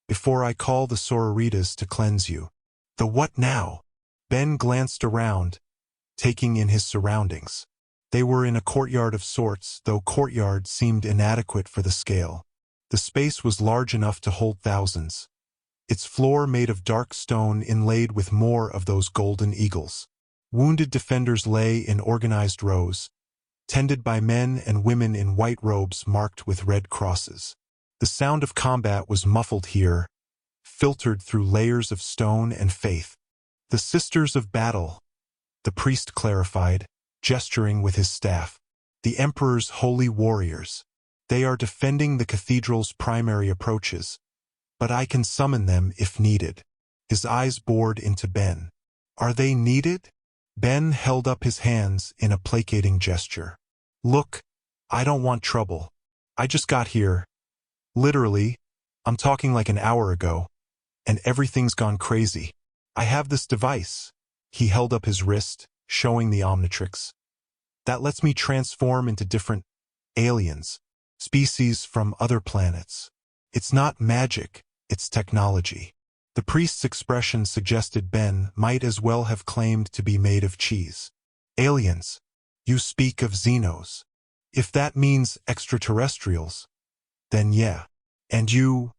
before I call the Sororitas to cleanse you." "The what now?" Ben glanced around, taking in his surroundings. They were in a courtyard of sorts, though courtyard seemed inadequate for the scale. The space was large enough to hold thousands. Its floor made of dark stone inlaid with more of those golden eagles. Wounded defenders lay in organized rows, tended by men and women in white robes marked with red crosses. The sound of combat was muffled here, filtered through layers of stone and faith. "The Sisters of Battle," the priest clarified, gesturing with his staff. "The Emperor's holy warriors. They are defending the cathedral's primary approaches, but I can summon them if needed." His eyes bored into Ben. "Are they needed?" Ben held up his hands in a placating gesture. "Look, I don't want trouble. I just got here. Literally, I'm talking like an hour ago, and everything's gone crazy. I have this device." He held up his wrist, showing the Omnitrix. "That lets me transform into different aliens, species from other planets. It's not magic, it's technology." The priest's expression suggested Ben might as well have claimed to be made of cheese. "Aliens? You speak of Xenos. If that means extraterrestrials, then yeah. And you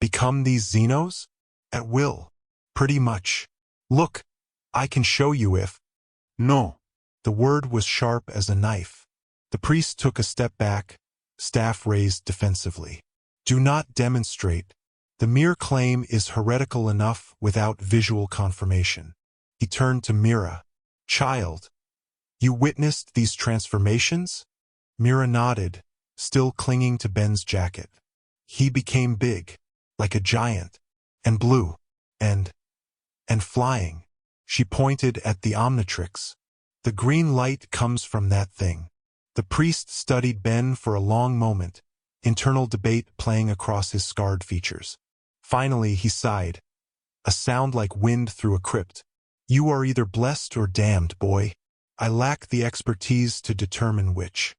become these Xenos? At will. Pretty much. Look, I can show you if—" "No." The word was sharp as a knife. The priest took a step back, staff raised defensively. "Do not demonstrate. The mere claim is heretical enough without visual confirmation." He turned to Mira. "Child, you witnessed these transformations?" Mira nodded, still clinging to Ben's jacket. "He became big, like a giant, and blue, and flying." She pointed at the Omnitrix. "The green light comes from that thing." The priest studied Ben for a long moment, internal debate playing across his scarred features. Finally, he sighed, a sound like wind through a crypt. "You are either blessed or damned, boy. I lack the expertise to determine which."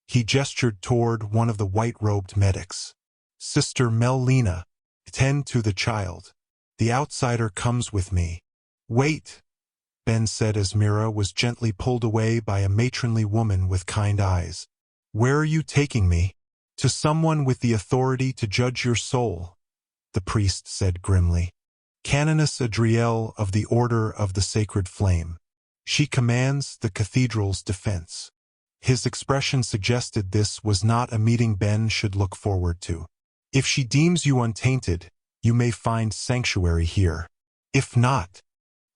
He gestured toward one of the white-robed medics. "Sister Melina, tend to the child. The outsider comes with me." "Wait," Ben said as Mira was gently pulled away by a matronly woman with kind eyes. "Where are you taking me?" "To someone with the authority to judge your soul," the priest said grimly. "Canoness Adriel of the Order of the Sacred Flame. She commands the cathedral's defense." His expression suggested this was not a meeting Ben should look forward to. "If she deems you untainted, you may find sanctuary here. If not—"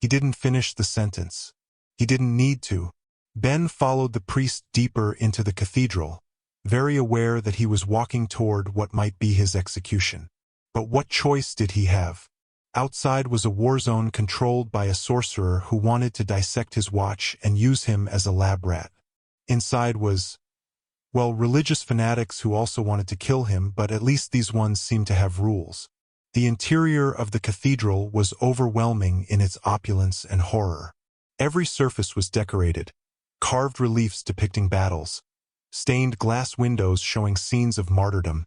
He didn't finish the sentence. He didn't need to. Ben followed the priest deeper into the cathedral, very aware that he was walking toward what might be his execution. But what choice did he have? Outside was a war zone controlled by a sorcerer who wanted to dissect his watch and use him as a lab rat. Inside was, well, religious fanatics who also wanted to kill him, but at least these ones seemed to have rules. The interior of the cathedral was overwhelming in its opulence and horror. Every surface was decorated, carved reliefs depicting battles, stained glass windows showing scenes of martyrdom,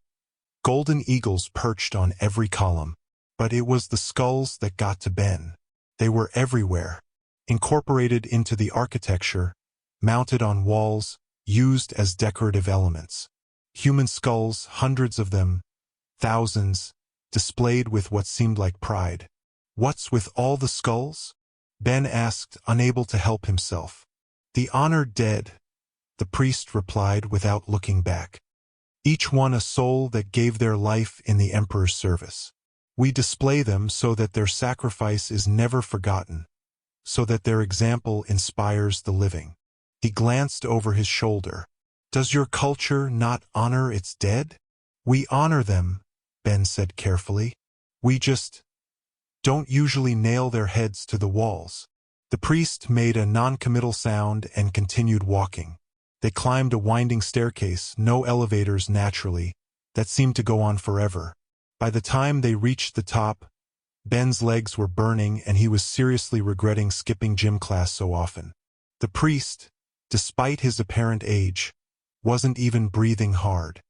golden eagles perched on every column. But it was the skulls that got to Ben. They were everywhere, incorporated into the architecture, mounted on walls, used as decorative elements. Human skulls, hundreds of them, thousands, displayed with what seemed like pride. "What's with all the skulls?" Ben asked, unable to help himself. "The honored dead," the priest replied without looking back. "Each one a soul that gave their life in the Emperor's service. We display them so that their sacrifice is never forgotten, so that their example inspires the living." He glanced over his shoulder. "Does your culture not honor its dead?" "We honor them," Ben said carefully. "We just don't usually nail their heads to the walls." The priest made a non-committal sound and continued walking. They climbed a winding staircase, no elevators naturally, that seemed to go on forever. By the time they reached the top, Ben's legs were burning and he was seriously regretting skipping gym class so often. The priest, despite his apparent age, wasn't even breathing hard.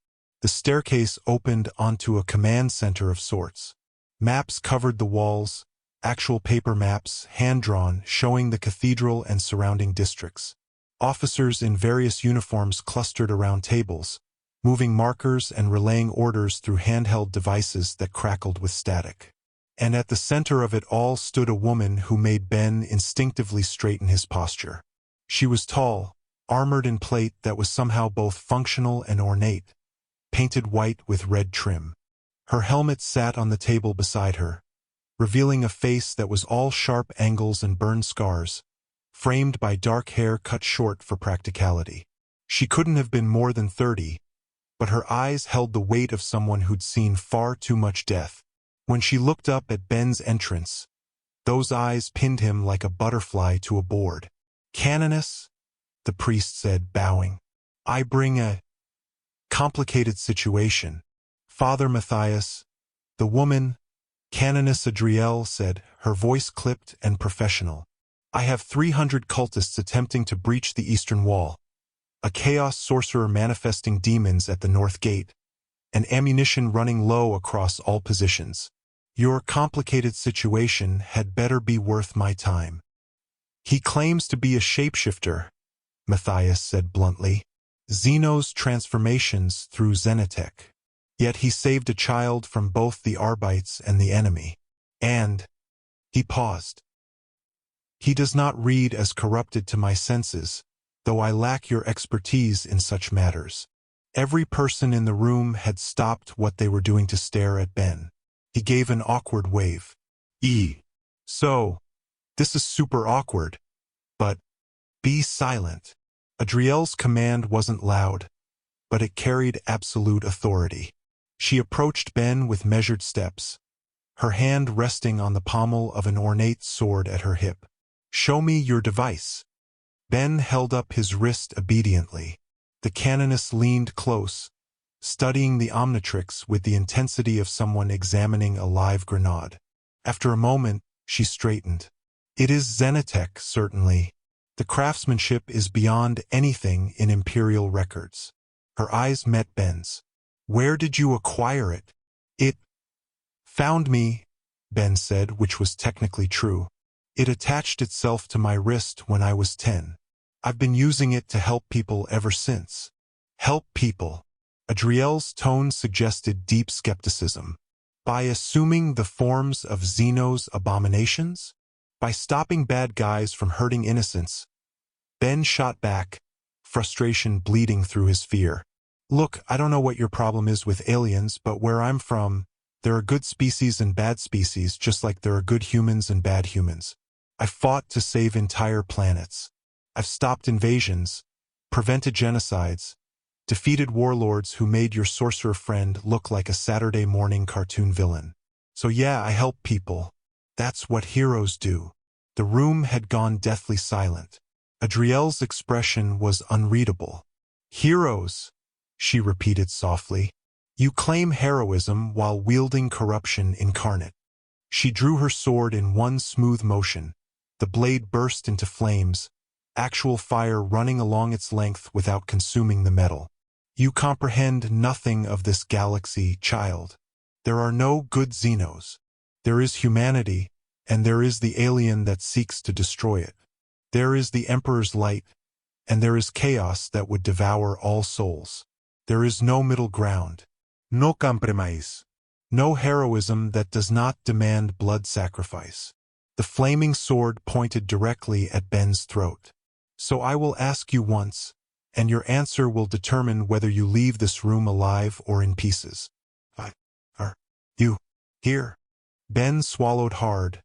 The staircase opened onto a command center of sorts. Maps covered the walls, actual paper maps, hand-drawn, showing the cathedral and surrounding districts. Officers in various uniforms clustered around tables, moving markers and relaying orders through handheld devices that crackled with static. And at the center of it all stood a woman who made Ben instinctively straighten his posture. She was tall, armored in plate that was somehow both functional and ornate, painted white with red trim. Her helmet sat on the table beside her, revealing a face that was all sharp angles and burned scars, framed by dark hair cut short for practicality. She couldn't have been more than 30, but her eyes held the weight of someone who'd seen far too much death. When she looked up at Ben's entrance, those eyes pinned him like a butterfly to a board. "Canoness," the priest said, bowing. "I bring a complicated situation." "Father Matthias," the woman, Canoness Adriel, said, her voice clipped and professional. "I have 300 cultists attempting to breach the eastern wall, a chaos sorcerer manifesting demons at the north gate, and ammunition running low across all positions. Your complicated situation had better be worth my time." "He claims to be a shapeshifter," Matthias said bluntly. "Xeno's transformations through Xenotech. Yet he saved a child from both the Arbites and the enemy. And," he paused, "he does not read as corrupted to my senses, though I lack your expertise in such matters." Every person in the room had stopped what they were doing to stare at Ben. He gave an awkward wave. "So, this is super awkward. But, be silent." Adriel's command wasn't loud, but it carried absolute authority. She approached Ben with measured steps, her hand resting on the pommel of an ornate sword at her hip. "Show me your device." Ben held up his wrist obediently. The canoness leaned close, studying the Omnitrix with the intensity of someone examining a live grenade. After a moment, she straightened. "It is Xenotech, certainly. The craftsmanship is beyond anything in Imperial records." Her eyes met Ben's. "Where did you acquire it?" "It found me," Ben said, which was technically true. "It attached itself to my wrist when I was 10. I've been using it to help people ever since." "Help people?" Adriel's tone suggested deep skepticism. "By assuming the forms of Xeno's abominations? By stopping bad guys from hurting innocents?" Ben shot back, frustration bleeding through his fear. "Look, I don't know what your problem is with aliens, but where I'm from, there are good species and bad species, just like there are good humans and bad humans. I've fought to save entire planets. I've stopped invasions, prevented genocides, defeated warlords who made your sorcerer friend look like a Saturday morning cartoon villain. So yeah, I help people. That's what heroes do." The room had gone deathly silent. Adriel's expression was unreadable. "Heroes," she repeated softly. "You claim heroism while wielding corruption incarnate." She drew her sword in one smooth motion. The blade burst into flames, actual fire running along its length without consuming the metal. "You comprehend nothing of this galaxy, child. There are no good Xenos. There is humanity, and there is the alien that seeks to destroy it. There is the Emperor's light, and there is chaos that would devour all souls. There is no middle ground. No compromise. No heroism that does not demand blood sacrifice." The flaming sword pointed directly at Ben's throat. "So I will ask you once, and your answer will determine whether you leave this room alive or in pieces. Are you here?" Ben swallowed hard,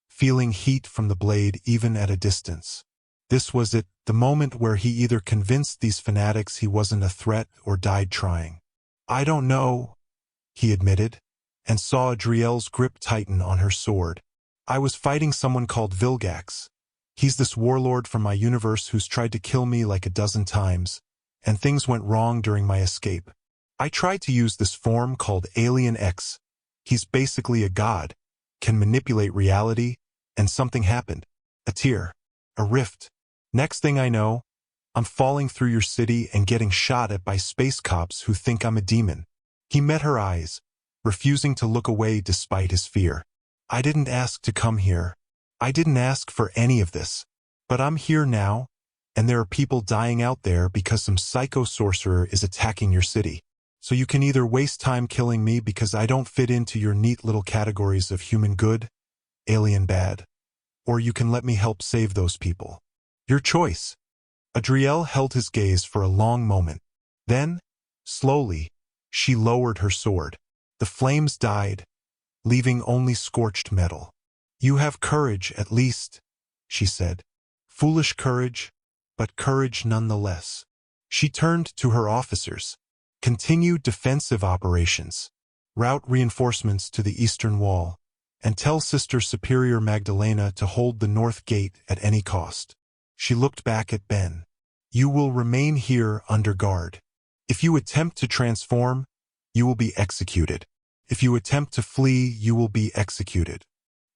feeling heat from the blade even at a distance. This was it, the moment where he either convinced these fanatics he wasn't a threat or died trying. "I don't know," he admitted, and saw Adriel's grip tighten on her sword. "I was fighting someone called Vilgax. He's this warlord from my universe who's tried to kill me like a dozen times, and things went wrong during my escape. I tried to use this form called Alien X. He's basically a god, can manipulate reality, and something happened. A tear. A rift. Next thing I know, I'm falling through your city and getting shot at by space cops who think I'm a demon." He met her eyes, refusing to look away despite his fear. "I didn't ask to come here. I didn't ask for any of this. But I'm here now, And there are people dying out there because some psycho sorcerer is attacking your city. So you can either waste time killing me because I don't fit into your neat little categories of human good, alien bad, or you can let me help save those people. Your choice. Adriel held his gaze for a long moment. Then, slowly, she lowered her sword. The flames died, leaving only scorched metal. You have courage, at least, she said. Foolish courage, but courage nonetheless. She turned to her officers. Continue defensive operations. Route reinforcements to the eastern wall, and tell Sister Superior Magdalena to hold the north gate at any cost. She looked back at Ben. You will remain here under guard. If you attempt to transform, you will be executed. If you attempt to flee, you will be executed.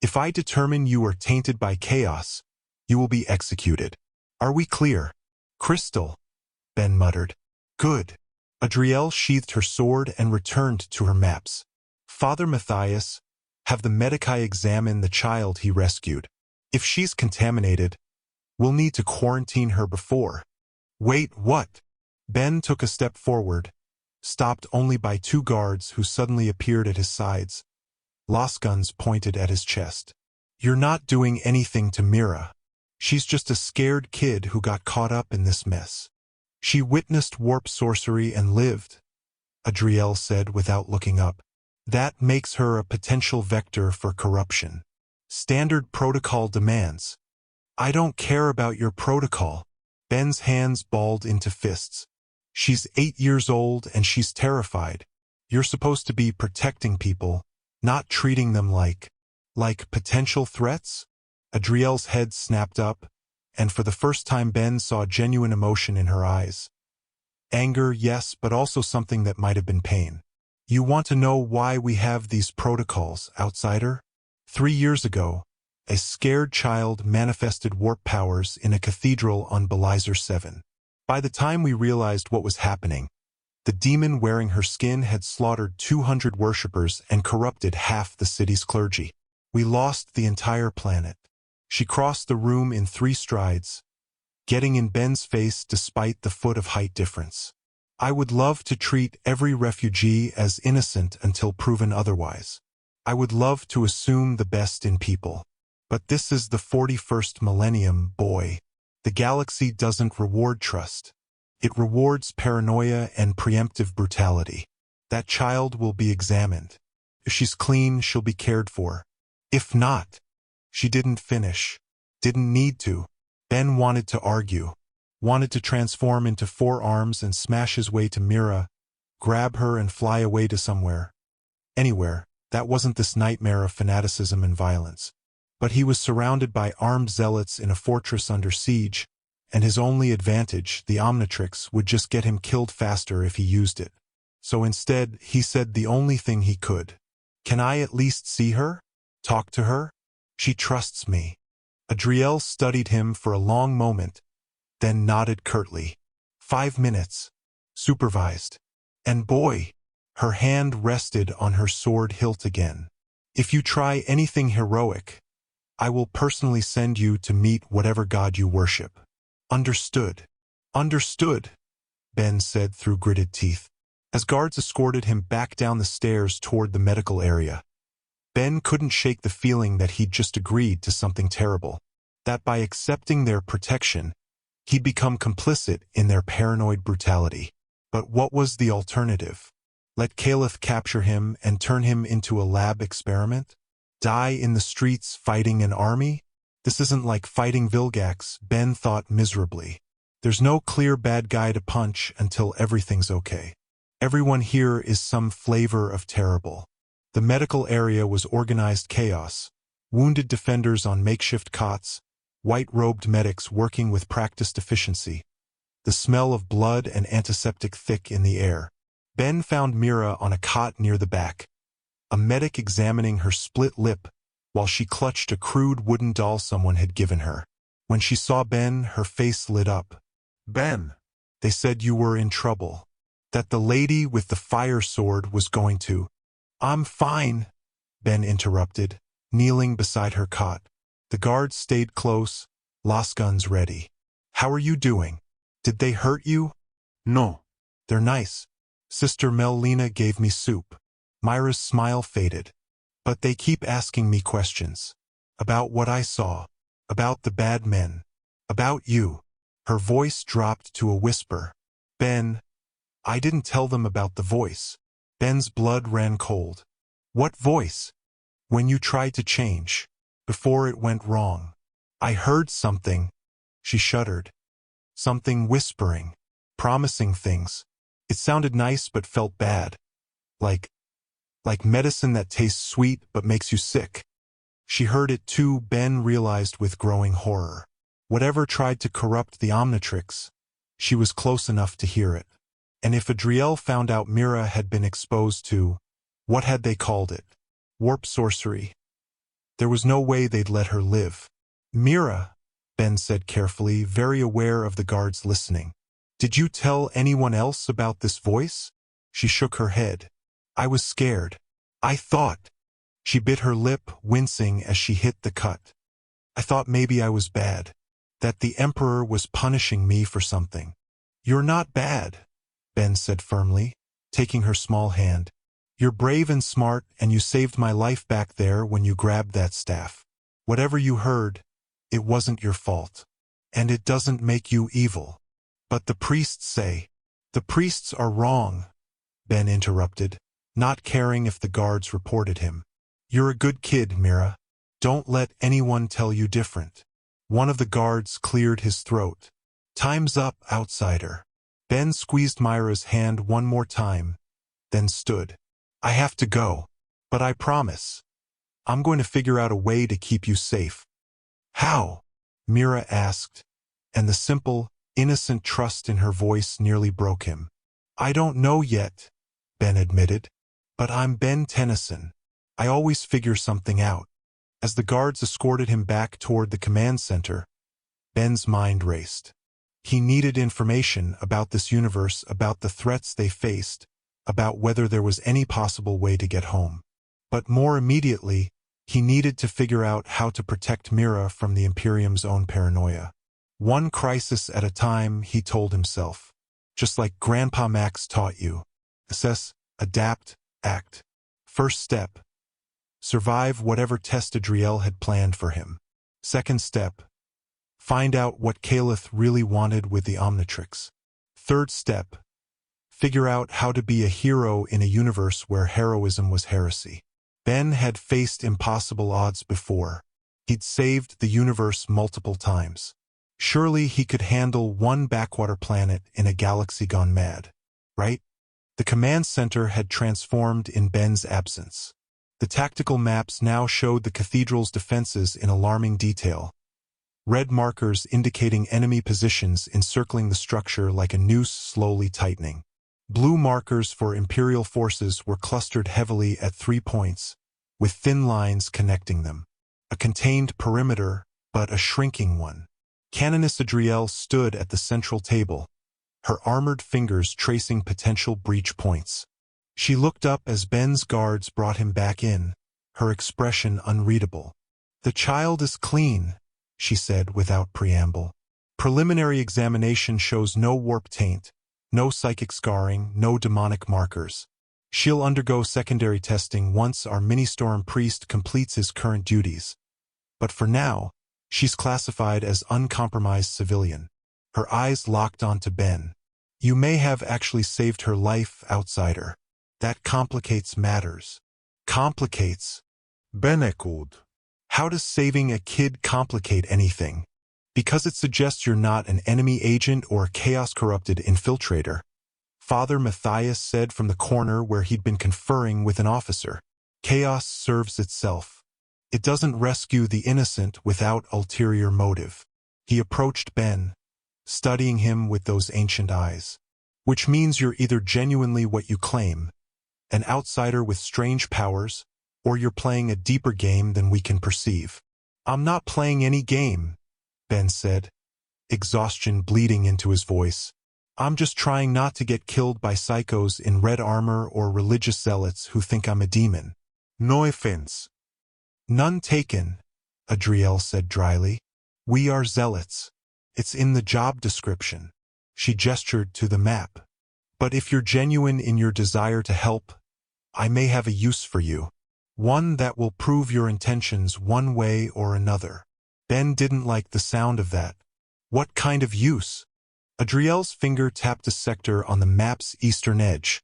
If I determine you are tainted by chaos, you will be executed. Are we clear? Crystal, Ben muttered. Good. Adriel sheathed her sword and returned to her maps. Father Matthias, have the Medici examine the child he rescued. If she's contaminated, we'll need to quarantine her before. Wait, what? Ben took a step forward, stopped only by two guards who suddenly appeared at his sides. Las guns pointed at his chest. You're not doing anything to Mira. She's just a scared kid who got caught up in this mess. She witnessed warp sorcery and lived, Adriel said without looking up. That makes her a potential vector for corruption. Standard protocol demands. I don't care about your protocol. Ben's hands balled into fists. She's 8 years old and she's terrified. You're supposed to be protecting people, not treating them like potential threats? Adriel's head snapped up, and for the first time Ben saw genuine emotion in her eyes. Anger, yes, but also something that might have been pain. You want to know why we have these protocols, outsider? 3 years ago, a scared child manifested warp powers in a cathedral on Belizer 7. By the time we realized what was happening, the demon wearing her skin had slaughtered 200 worshippers and corrupted half the city's clergy. We lost the entire planet. She crossed the room in 3 strides, getting in Ben's face despite the foot of height difference. I would love to treat every refugee as innocent until proven otherwise. I would love to assume the best in people. But this is the 41st millennium, boy. The galaxy doesn't reward trust. It rewards paranoia and preemptive brutality. That child will be examined. If she's clean, she'll be cared for. If not, she didn't finish. Didn't need to. Ben wanted to argue. Wanted to transform into 4 arms and smash his way to Mira, grab her and fly away to somewhere. Anywhere. That wasn't this nightmare of fanaticism and violence. But he was surrounded by armed zealots in a fortress under siege, and his only advantage, the Omnitrix, would just get him killed faster if he used it. So instead, he said the only thing he could. Can I at least see her? Talk to her? She trusts me. Adriel studied him for a long moment, then nodded curtly. 5 minutes. Supervised. And boy, her hand rested on her sword hilt again. If you try anything heroic, I will personally send you to meet whatever god you worship. Understood. Understood, Ben said through gritted teeth. As guards escorted him back down the stairs toward the medical area, Ben couldn't shake the feeling that he'd just agreed to something terrible. That by accepting their protection, he'd become complicit in their paranoid brutality. But what was the alternative? Let Caliph capture him and turn him into a lab experiment? Die in the streets fighting an army? This isn't like fighting Vilgax, Ben thought miserably. There's no clear bad guy to punch until everything's okay. Everyone here is some flavor of terrible. The medical area was organized chaos. Wounded defenders on makeshift cots, white-robed medics working with practiced efficiency. The smell of blood and antiseptic thick in the air. Ben found Mira on a cot near the back, a medic examining her split lip while she clutched a crude wooden doll someone had given her. When she saw Ben, her face lit up. Ben, they said you were in trouble. That the lady with the fire sword was going to. I'm fine, Ben interrupted, kneeling beside her cot. The guards stayed close, las guns ready. How are you doing? Did they hurt you? No. They're nice. Sister Melina gave me soup. Myra's smile faded. But they keep asking me questions. About what I saw. About the bad men. About you. Her voice dropped to a whisper. Ben, I didn't tell them about the voice. Ben's blood ran cold. What voice? When you tried to change. Before it went wrong. I heard something. She shuddered. Something whispering. Promising things. It sounded nice but felt bad. Like medicine that tastes sweet but makes you sick. She heard it too, Ben realized with growing horror. Whatever tried to corrupt the Omnitrix, she was close enough to hear it. And if Adriel found out Mira had been exposed to, what had they called it? Warp sorcery. There was no way they'd let her live. Mira, Ben said carefully, very aware of the guards listening. Did you tell anyone else about this voice? She shook her head. I was scared. I thought. She bit her lip, wincing as she hit the cut. I thought maybe I was bad. That the Emperor was punishing me for something. You're not bad, Ben said firmly, taking her small hand. You're brave and smart, and you saved my life back there when you grabbed that staff. Whatever you heard, it wasn't your fault. And it doesn't make you evil. But the priests say. The priests are wrong, Ben interrupted, not caring if the guards reported him. You're a good kid, Mira. Don't let anyone tell you different. One of the guards cleared his throat. Time's up, outsider. Ben squeezed Myra's hand one more time, then stood. I have to go, but I promise. I'm going to figure out a way to keep you safe. How? Mira asked, and the simple, innocent trust in her voice nearly broke him. I don't know yet, Ben admitted, but I'm Ben10. I always figure something out. As the guards escorted him back toward the command center, Ben's mind raced. He needed information about this universe, about the threats they faced, about whether there was any possible way to get home. But more immediately, he needed to figure out how to protect Mira from the Imperium's own paranoia. One crisis at a time, he told himself. Just like Grandpa Max taught you. Assess, adapt, act. First step. Survive whatever test Adriel had planned for him. Second step. Find out what Caliph really wanted with the Omnitrix. Third step. Figure out how to be a hero in a universe where heroism was heresy. Ben had faced impossible odds before. He'd saved the universe multiple times. Surely he could handle one backwater planet in a galaxy gone mad, right? The command center had transformed in Ben's absence. The tactical maps now showed the cathedral's defenses in alarming detail. Red markers indicating enemy positions encircling the structure like a noose slowly tightening. Blue markers for Imperial forces were clustered heavily at 3 points, with thin lines connecting them. A contained perimeter, but a shrinking one. Canoness Adriel stood at the central table, her armored fingers tracing potential breach points. She looked up as Ben's guards brought him back in, her expression unreadable. The child is clean, she said without preamble. Preliminary examination shows no warp taint, no psychic scarring, no demonic markers. She'll undergo secondary testing once our mini-storm priest completes his current duties. But for now, she's classified as uncompromised civilian. Her eyes locked onto Ben. You may have actually saved her life, outsider. That complicates matters. Complicates? Ben echoed. How does saving a kid complicate anything? Because it suggests you're not an enemy agent or chaos-corrupted infiltrator. Father Matthias said from the corner where he'd been conferring with an officer. Chaos serves itself. It doesn't rescue the innocent without ulterior motive. He approached Ben, studying him with those ancient eyes. Which means you're either genuinely what you claim, an outsider with strange powers, or you're playing a deeper game than we can perceive. I'm not playing any game, Ben said, exhaustion bleeding into his voice. I'm just trying not to get killed by psychos in red armor or religious zealots who think I'm a demon. No offense. None taken, Adriel said dryly. We are zealots. It's in the job description. She gestured to the map. But if you're genuine in your desire to help, I may have a use for you. One that will prove your intentions one way or another. Ben didn't like the sound of that. What kind of use? Adriel's finger tapped a sector on the map's eastern edge.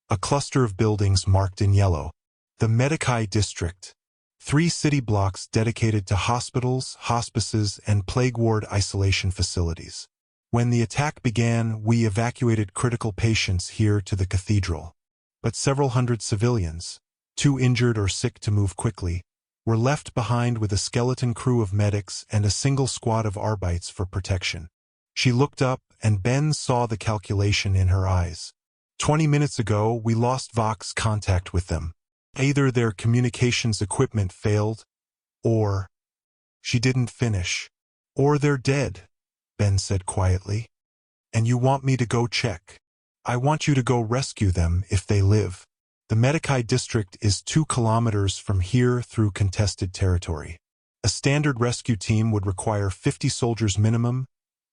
A cluster of buildings marked in yellow. The Medici district. 3 city blocks dedicated to hospitals, hospices, and plague ward isolation facilities. When the attack began, we evacuated critical patients here to the cathedral. But several hundred civilians, too injured or sick to move quickly, were left behind with a skeleton crew of medics and a single squad of Arbites for protection. She looked up, and Ben saw the calculation in her eyes. 20 minutes ago, we lost Vox contact with them. Either their communications equipment failed, or she didn't finish, or they're dead, Ben said quietly. And you want me to go check? I want you to go rescue them if they live. The Medici district is 2 kilometers from here through contested territory. A standard rescue team would require 50 soldiers minimum,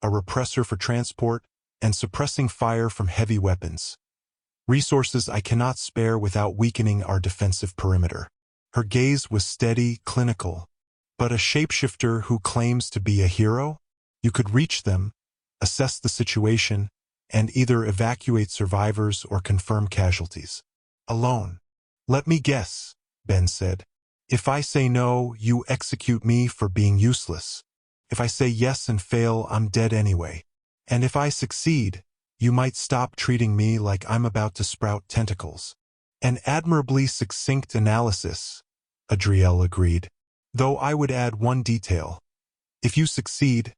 a repressor for transport, and suppressing fire from heavy weapons. Resources I cannot spare without weakening our defensive perimeter. Her gaze was steady, clinical. But a shapeshifter who claims to be a hero? You could reach them, assess the situation, and either evacuate survivors or confirm casualties. Alone. Let me guess, Ben said. If I say no, you execute me for being useless. If I say yes and fail, I'm dead anyway. And if I succeed, you might stop treating me like I'm about to sprout tentacles. An admirably succinct analysis, Adriel agreed. Though I would add one detail. If you succeed,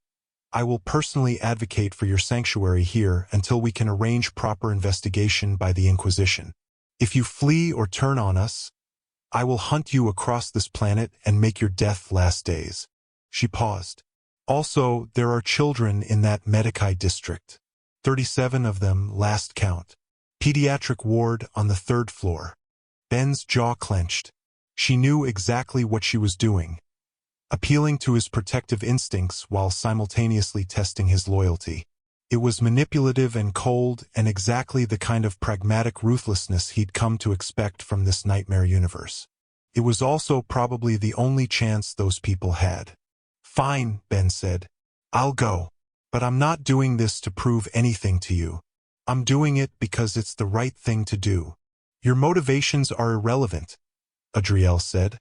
I will personally advocate for your sanctuary here until we can arrange proper investigation by the Inquisition. If you flee or turn on us, I will hunt you across this planet and make your death last days. She paused. Also, there are children in that Medici district. 37 of them, last count. Pediatric ward on the 3rd floor. Ben's jaw clenched. She knew exactly what she was doing, appealing to his protective instincts while simultaneously testing his loyalty. It was manipulative and cold, and exactly the kind of pragmatic ruthlessness he'd come to expect from this nightmare universe. It was also probably the only chance those people had. Fine, Ben said. I'll go. But I'm not doing this to prove anything to you. I'm doing it because it's the right thing to do. Your motivations are irrelevant, Adriel said,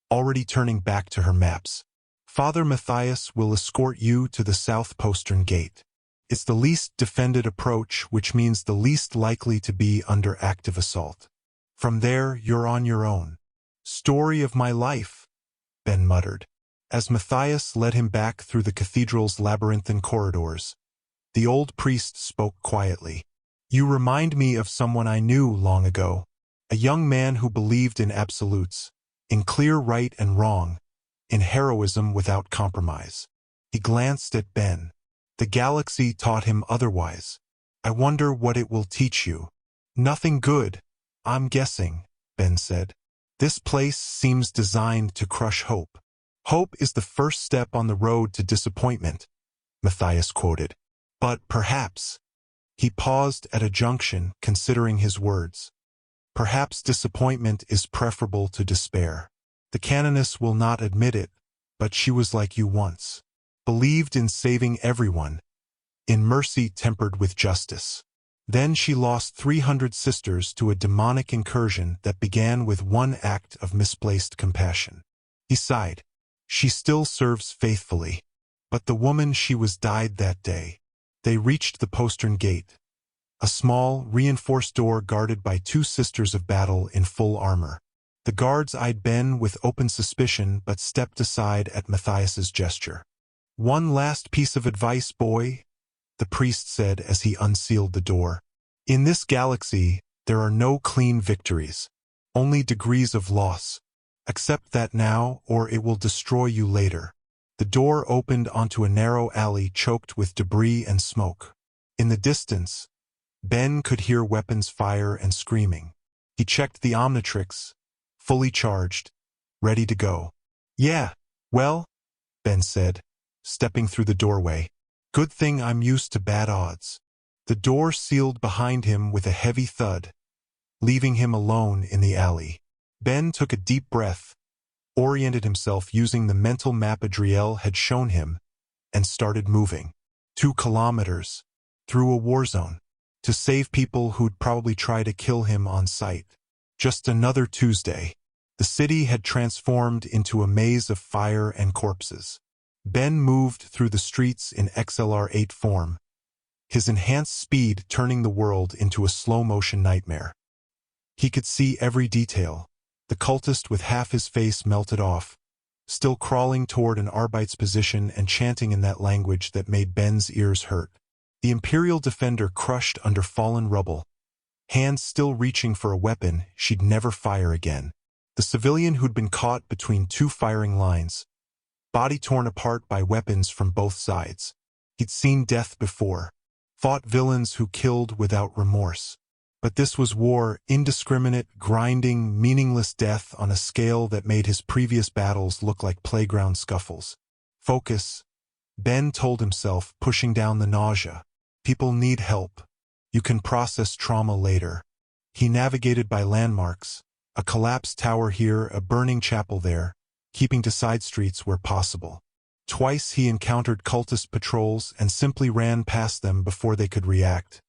already turning back to her maps. Father Matthias will escort you to the south postern gate. It's the least defended approach, which means the least likely to be under active assault. From there, you're on your own. Story of my life, Ben muttered. As Matthias led him back through the cathedral's labyrinthine corridors, the old priest spoke quietly. You remind me of someone I knew long ago, a young man who believed in absolutes, in clear right and wrong, in heroism without compromise. He glanced at Ben. The galaxy taught him otherwise. I wonder what it will teach you. Nothing good, I'm guessing, Ben said. This place seems designed to crush hope. Hope is the first step on the road to disappointment, Matthias quoted. But perhaps, he paused at a junction, considering his words. Perhaps disappointment is preferable to despair. The canoness will not admit it, but she was like you once. Believed in saving everyone, in mercy tempered with justice. Then she lost 300 sisters to a demonic incursion that began with one act of misplaced compassion. He sighed. She still serves faithfully. But the woman she was died that day. They reached the postern gate. A small, reinforced door guarded by 2 sisters of battle in full armor. The guards eyed Ben with open suspicion but stepped aside at Matthias's gesture. One last piece of advice, boy, the priest said as he unsealed the door. In this galaxy, there are no clean victories, only degrees of loss. Accept that now, or it will destroy you later. The door opened onto a narrow alley choked with debris and smoke. In the distance, Ben could hear weapons fire and screaming. He checked the Omnitrix, fully charged, ready to go. Yeah, well, Ben said, stepping through the doorway. Good thing I'm used to bad odds. The door sealed behind him with a heavy thud, leaving him alone in the alley. Ben took a deep breath, oriented himself using the mental map Adriel had shown him, and started moving. 2 kilometers, through a war zone, to save people who'd probably try to kill him on sight. Just another Tuesday. The city had transformed into a maze of fire and corpses. Ben moved through the streets in XLR8 form, his enhanced speed turning the world into a slow-motion nightmare. He could see every detail. The cultist with half his face melted off, still crawling toward an Arbite's position and chanting in that language that made Ben's ears hurt. The Imperial defender crushed under fallen rubble, hands still reaching for a weapon she'd never fire again. The civilian who'd been caught between 2 firing lines, body torn apart by weapons from both sides. He'd seen death before, fought villains who killed without remorse. But this was war, indiscriminate, grinding, meaningless death on a scale that made his previous battles look like playground scuffles. Focus, Ben told himself, pushing down the nausea. People need help. You can process trauma later. He navigated by landmarks, a collapsed tower here, a burning chapel there, keeping to side streets where possible. Twice he encountered cultist patrols and simply ran past them before they could react,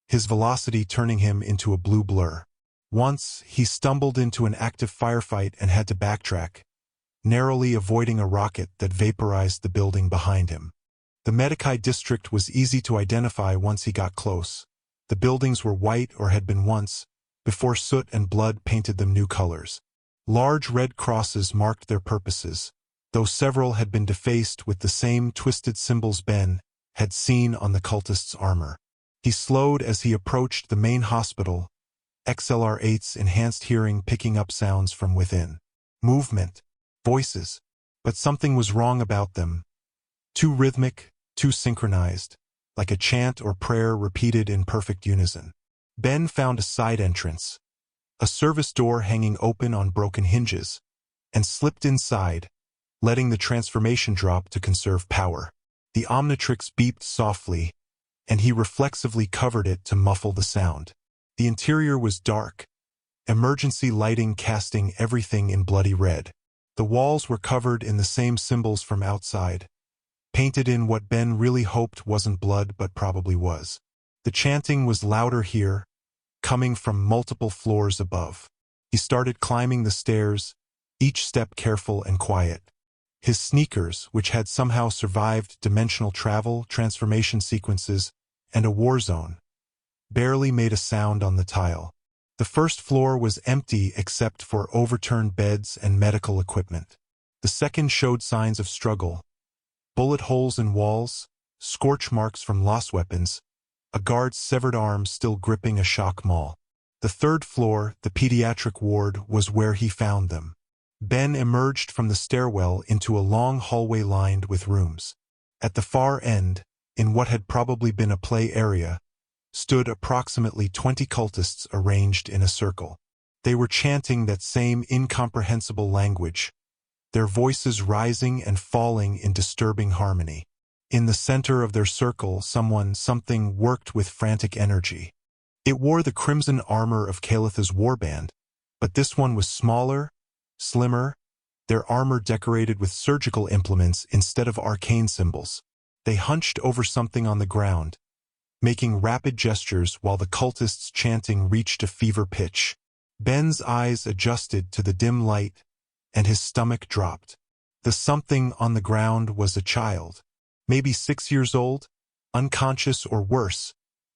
his velocity turning him into a blue blur. Once, he stumbled into an active firefight and had to backtrack, narrowly avoiding a rocket that vaporized the building behind him. The Medikai district was easy to identify once he got close. The buildings were white or had been once, before soot and blood painted them new colors. Large red crosses marked their purposes, though several had been defaced with the same twisted symbols Ben had seen on the cultist's armor. He slowed as he approached the main hospital, XLR8's enhanced hearing picking up sounds from within. Movement, voices, but something was wrong about them. Too rhythmic, too synchronized, like a chant or prayer repeated in perfect unison. Ben found a side entrance, a service door hanging open on broken hinges, and slipped inside, letting the transformation drop to conserve power. The Omnitrix beeped softly, and he reflexively covered it to muffle the sound. The interior was dark, emergency lighting casting everything in bloody red. The walls were covered in the same symbols from outside, painted in what Ben really hoped wasn't blood but probably was. The chanting was louder here, coming from multiple floors above. He started climbing the stairs, each step careful and quiet. His sneakers, which had somehow survived dimensional travel, transformation sequences, and a war zone, barely made a sound on the tile. The first floor was empty except for overturned beds and medical equipment. The second showed signs of struggle. Bullet holes in walls, scorch marks from lost weapons, a guard's severed arm still gripping a shock maul. The third floor, the pediatric ward, was where he found them. Ben emerged from the stairwell into a long hallway lined with rooms. At the far end, in what had probably been a play area, stood approximately 20 cultists arranged in a circle. They were chanting that same incomprehensible language, their voices rising and falling in disturbing harmony. In the center of their circle, something worked with frantic energy. It wore the crimson armor of Kalitha's warband, but this one was smaller, slimmer, their armor decorated with surgical implements instead of arcane symbols. They hunched over something on the ground, making rapid gestures while the cultists' chanting reached a fever pitch. Ben's eyes adjusted to the dim light, and his stomach dropped. The something on the ground was a child, maybe 6 years old, unconscious or worse,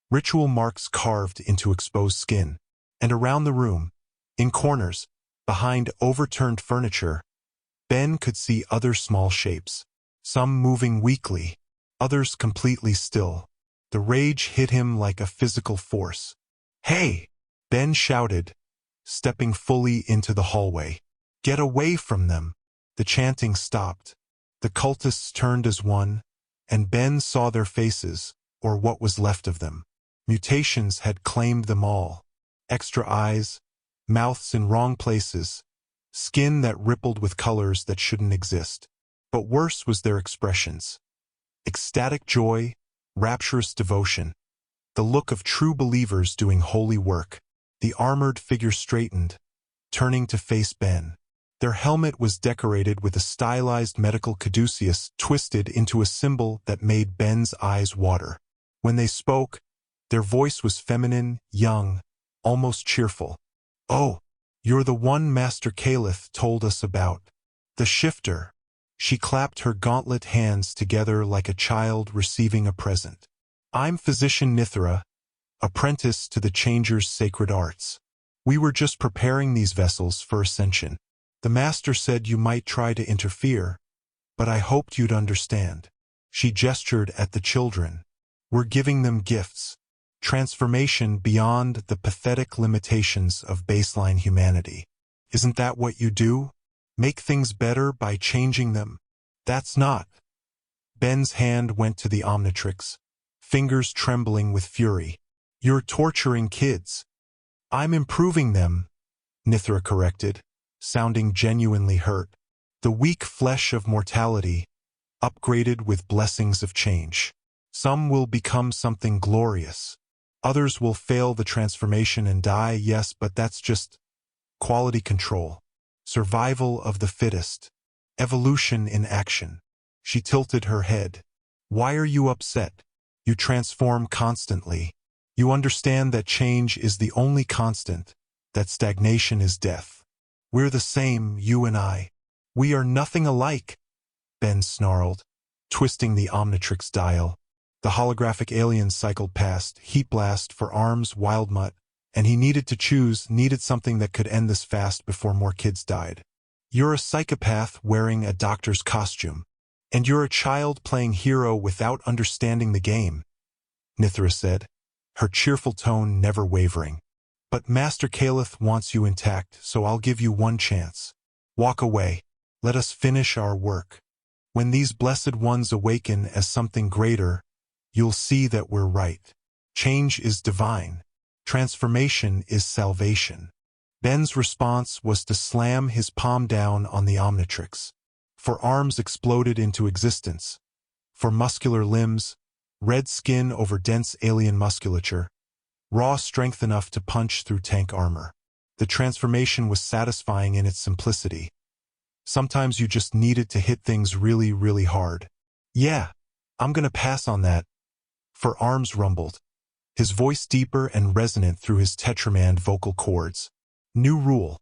ritual marks carved into exposed skin. And around the room, in corners, behind overturned furniture, Ben could see other small shapes, some moving weakly, others completely still. The rage hit him like a physical force. "Hey!" Ben shouted, stepping fully into the hallway. "Get away from them!" The chanting stopped. The cultists turned as one, and Ben saw their faces, or what was left of them. Mutations had claimed them all. Extra eyes, mouths in wrong places, skin that rippled with colors that shouldn't exist. But worse was their expressions. ecstatic joy, rapturous devotion, the look of true believers doing holy work. The armored figure straightened, turning to face Ben. Their helmet was decorated with a stylized medical caduceus twisted into a symbol that made Ben's eyes water. When they spoke, their voice was feminine, young, almost cheerful. "Oh, you're the one Master Caliph told us about. The shifter." She clapped her gauntlet hands together like a child receiving a present. "I'm Physician Nithra, apprentice to the Changer's sacred arts. We were just preparing these vessels for ascension. The Master said you might try to interfere, but I hoped you'd understand." She gestured at the children. "We're giving them gifts. Transformation beyond the pathetic limitations of baseline humanity. Isn't that what you do? Make things better by changing them?" "That's not." Ben's hand went to the Omnitrix, fingers trembling with fury. "You're torturing kids." "I'm improving them," Nithra corrected, sounding genuinely hurt. "The weak flesh of mortality, upgraded with blessings of change. Some will become something glorious. Others will fail the transformation and die, yes, but that's just quality control. Survival of the fittest. Evolution in action." She tilted her head. "Why are you upset? You transform constantly. You understand that change is the only constant, that stagnation is death. We're the same, you and I. We are nothing alike," Ben snarled, twisting the Omnitrix dial. The holographic alien cycled past, heat blast for arms, wild mutt, and he needed something that could end this fast before more kids died. "You're a psychopath wearing a doctor's costume. And you're a child playing hero without understanding the game," Nithra said, her cheerful tone never wavering. "But Master Caliph wants you intact, so I'll give you one chance. Walk away. Let us finish our work. When these blessed ones awaken as something greater, you'll see that we're right. Change is divine. Transformation is salvation." Ben's response was to slam his palm down on the Omnitrix. For arms exploded into existence. For muscular limbs, red skin over dense alien musculature, raw strength enough to punch through tank armor. The transformation was satisfying in its simplicity. Sometimes you just needed to hit things really, really hard. "Yeah, I'm gonna pass on that." For arms rumbled, his voice deeper and resonant through his tetramand vocal cords. "New rule.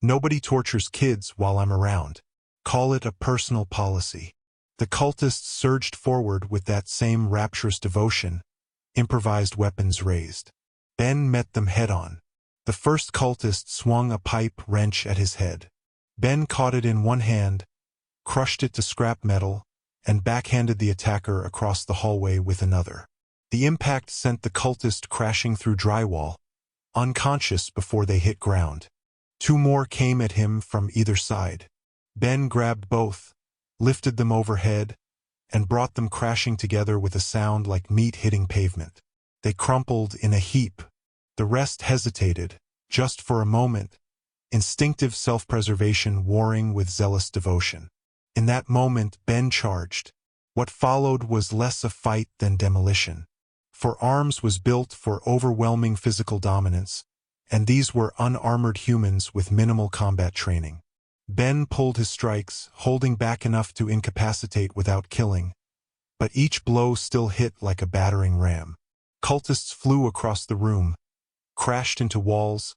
Nobody tortures kids while I'm around. Call it a personal policy." The cultists surged forward with that same rapturous devotion, improvised weapons raised. Ben met them head-on. The first cultist swung a pipe wrench at his head. Ben caught it in one hand, crushed it to scrap metal, and backhanded the attacker across the hallway with another. The impact sent the cultist crashing through drywall, unconscious before they hit ground. Two more came at him from either side. Ben grabbed both, lifted them overhead, and brought them crashing together with a sound like meat hitting pavement. They crumpled in a heap. The rest hesitated, just for a moment, instinctive self-preservation warring with zealous devotion. In that moment, Ben charged. What followed was less a fight than demolition. For arms was built for overwhelming physical dominance, and these were unarmored humans with minimal combat training. Ben pulled his strikes, holding back enough to incapacitate without killing, but each blow still hit like a battering ram. Cultists flew across the room, crashed into walls,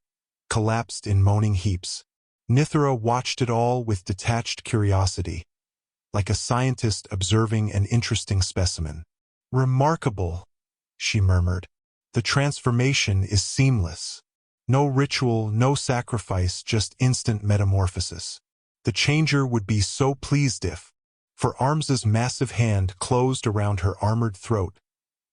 collapsed in moaning heaps. Nithra watched it all with detached curiosity, like a scientist observing an interesting specimen. "Remarkable," she murmured. "The transformation is seamless. No ritual, no sacrifice, just instant metamorphosis. The Changer would be so pleased if..." For Arms's massive hand closed around her armored throat,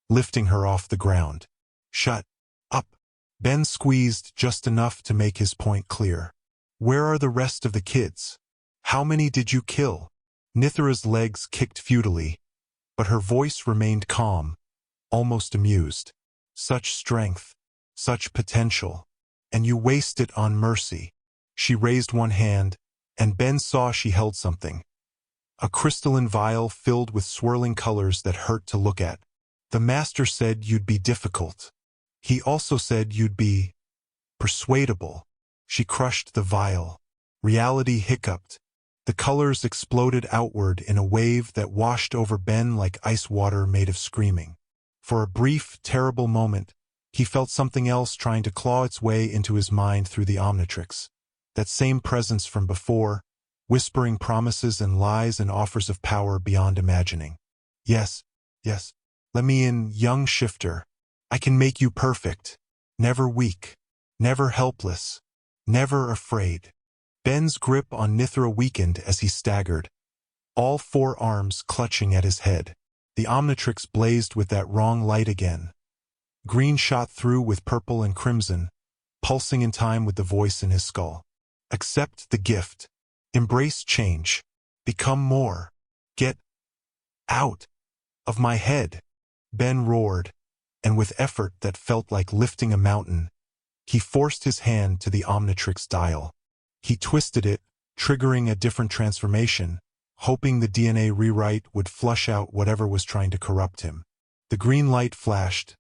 lifting her off the ground. "Shut up." Ben squeezed just enough to make his point clear. "Where are the rest of the kids? How many did you kill?" Nithra's legs kicked futilely, but her voice remained calm, almost amused. "Such strength, such potential. And you waste it on mercy." She raised one hand, and Ben saw she held something. a crystalline vial filled with swirling colors that hurt to look at. The master said you'd be difficult. He also said you'd be persuadable. She crushed the vial. Reality hiccuped. The colors exploded outward in a wave that washed over Ben like ice water made of screaming. For a brief, terrible moment, he felt something else trying to claw its way into his mind through the Omnitrix. That same presence from before, whispering promises and lies and offers of power beyond imagining. Yes, yes. Let me in, young shifter. I can make you perfect. Never weak. Never helpless. Never afraid. Ben's grip on Nithra weakened as he staggered, all four arms clutching at his head. The Omnitrix blazed with that wrong light again. Green shot through with purple and crimson, pulsing in time with the voice in his skull. Accept the gift. Embrace change. Become more. Get out of my head. Ben roared, and with effort that felt like lifting a mountain, he forced his hand to the Omnitrix dial. He twisted it, triggering a different transformation, hoping the DNA rewrite would flush out whatever was trying to corrupt him. The green light flashed.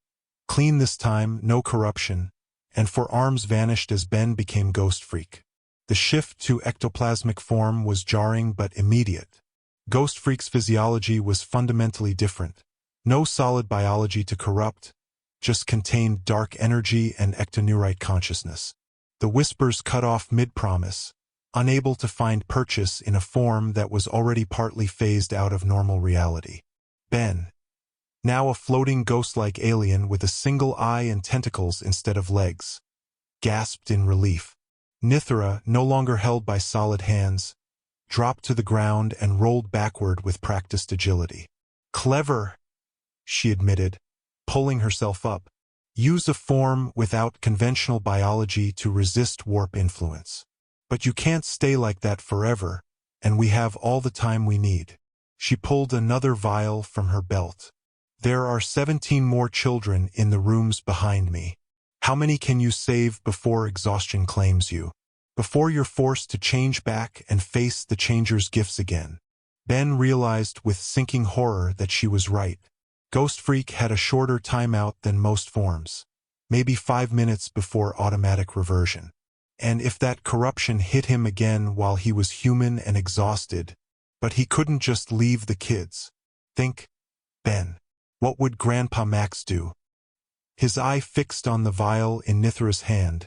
Clean this time, no corruption, and four arms vanished as Ben became Ghost Freak. The shift to ectoplasmic form was jarring but immediate. Ghost Freak's physiology was fundamentally different. No solid biology to corrupt, just contained dark energy and ectoneurite consciousness. The whispers cut off mid-promise, unable to find purchase in a form that was already partly phased out of normal reality. Ben, now a floating ghost-like alien with a single eye and tentacles instead of legs, gasped in relief. Nithra, no longer held by solid hands, dropped to the ground and rolled backward with practiced agility. Clever, she admitted, pulling herself up. Use a form without conventional biology to resist warp influence. But you can't stay like that forever, and we have all the time we need. She pulled another vial from her belt. There are 17 more children in the rooms behind me. How many can you save before exhaustion claims you? Before you're forced to change back and face the Changer's gifts again? Ben realized with sinking horror that she was right. Ghost Freak had a shorter timeout than most forms, maybe 5 minutes before automatic reversion. And if that corruption hit him again while he was human and exhausted, but he couldn't just leave the kids. Think, Ben, what would Grandpa Max do? His eye fixed on the vial in Nithra's hand,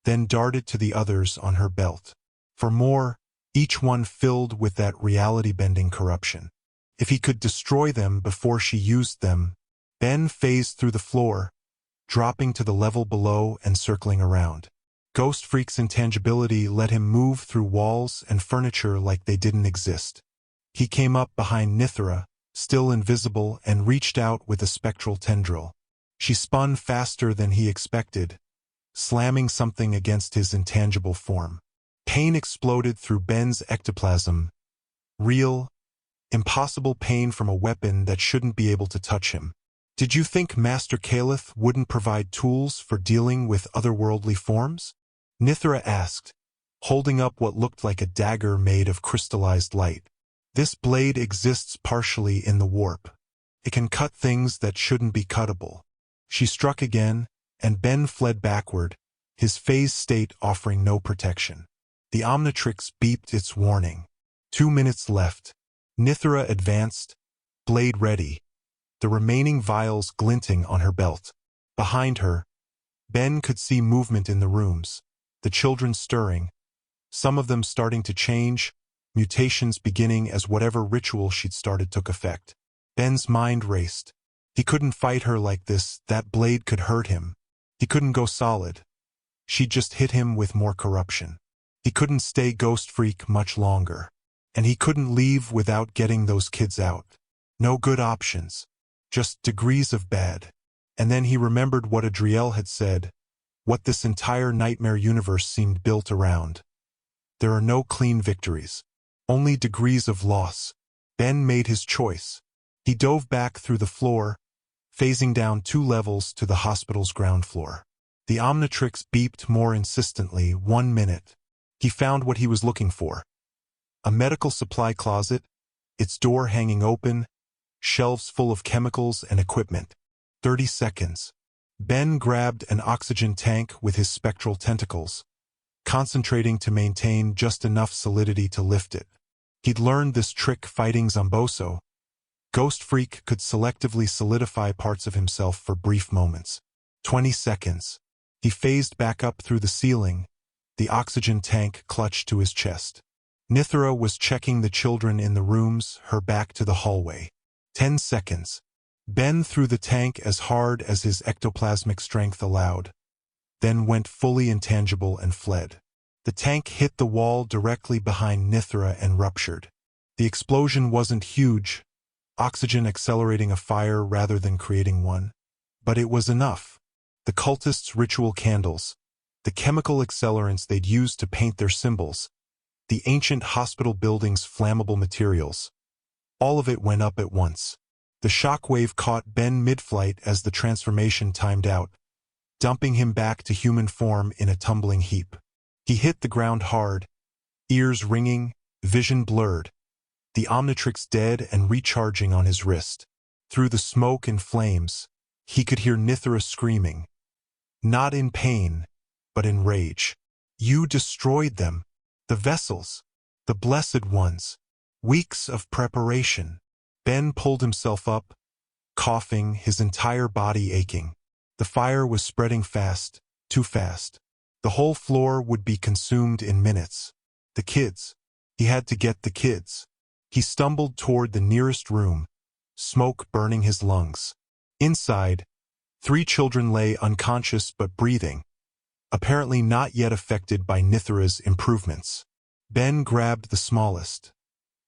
then darted to the others on her belt. For more, each one filled with that reality-bending corruption. If he could destroy them before she used them, Ben phased through the floor, dropping to the level below and circling around. Ghost Freak's intangibility let him move through walls and furniture like they didn't exist. He came up behind Nithra, still invisible, and reached out with a spectral tendril. She spun faster than he expected, slamming something against his intangible form. Pain exploded through Ben's ectoplasm. Real, impossible pain from a weapon that shouldn't be able to touch him. Did you think Master Caliph wouldn't provide tools for dealing with otherworldly forms? Nithra asked, holding up what looked like a dagger made of crystallized light. This blade exists partially in the warp. It can cut things that shouldn't be cuttable. She struck again, and Ben fled backward, his phase state offering no protection. The Omnitrix beeped its warning. 2 minutes left. Nithra advanced, blade ready, the remaining vials glinting on her belt. Behind her, Ben could see movement in the rooms, the children stirring, some of them starting to change, mutations beginning as whatever ritual she'd started took effect. Ben's mind raced. He couldn't fight her like this, that blade could hurt him. He couldn't go solid. She'd just hit him with more corruption. He couldn't stay Ghost Freak much longer. And he couldn't leave without getting those kids out. No good options. Just degrees of bad. And then he remembered what Adriel had said, what this entire nightmare universe seemed built around. There are no clean victories. Only degrees of loss. Ben made his choice. He dove back through the floor, phasing down 2 levels to the hospital's ground floor. The Omnitrix beeped more insistently. 1 minute. He found what he was looking for. A medical supply closet, its door hanging open, shelves full of chemicals and equipment. 30 seconds. Ben grabbed an oxygen tank with his spectral tentacles, concentrating to maintain just enough solidity to lift it. He'd learned this trick fighting Zomboso. Ghost Freak could selectively solidify parts of himself for brief moments. 20 seconds. He phased back up through the ceiling, the oxygen tank clutched to his chest. Nithra was checking the children in the rooms, her back to the hallway. 10 seconds. Ben threw the tank as hard as his ectoplasmic strength allowed, then went fully intangible and fled. The tank hit the wall directly behind Nithra and ruptured. The explosion wasn't huge, oxygen accelerating a fire rather than creating one, but it was enough. The cultists' ritual candles, the chemical accelerants they'd used to paint their symbols, the ancient hospital building's flammable materials. All of it went up at once. The shockwave caught Ben mid-flight as the transformation timed out, dumping him back to human form in a tumbling heap. He hit the ground hard, ears ringing, vision blurred, the Omnitrix dead and recharging on his wrist. Through the smoke and flames, he could hear Nithra screaming, not in pain, but in rage. You destroyed them, the vessels, the blessed ones. Weeks of preparation. Ben pulled himself up, coughing, his entire body aching. The fire was spreading fast, too fast. The whole floor would be consumed in minutes. The kids. He had to get the kids. He stumbled toward the nearest room, smoke burning his lungs. Inside, 3 children lay unconscious but breathing, apparently not yet affected by Nithra's improvements. Ben grabbed the smallest,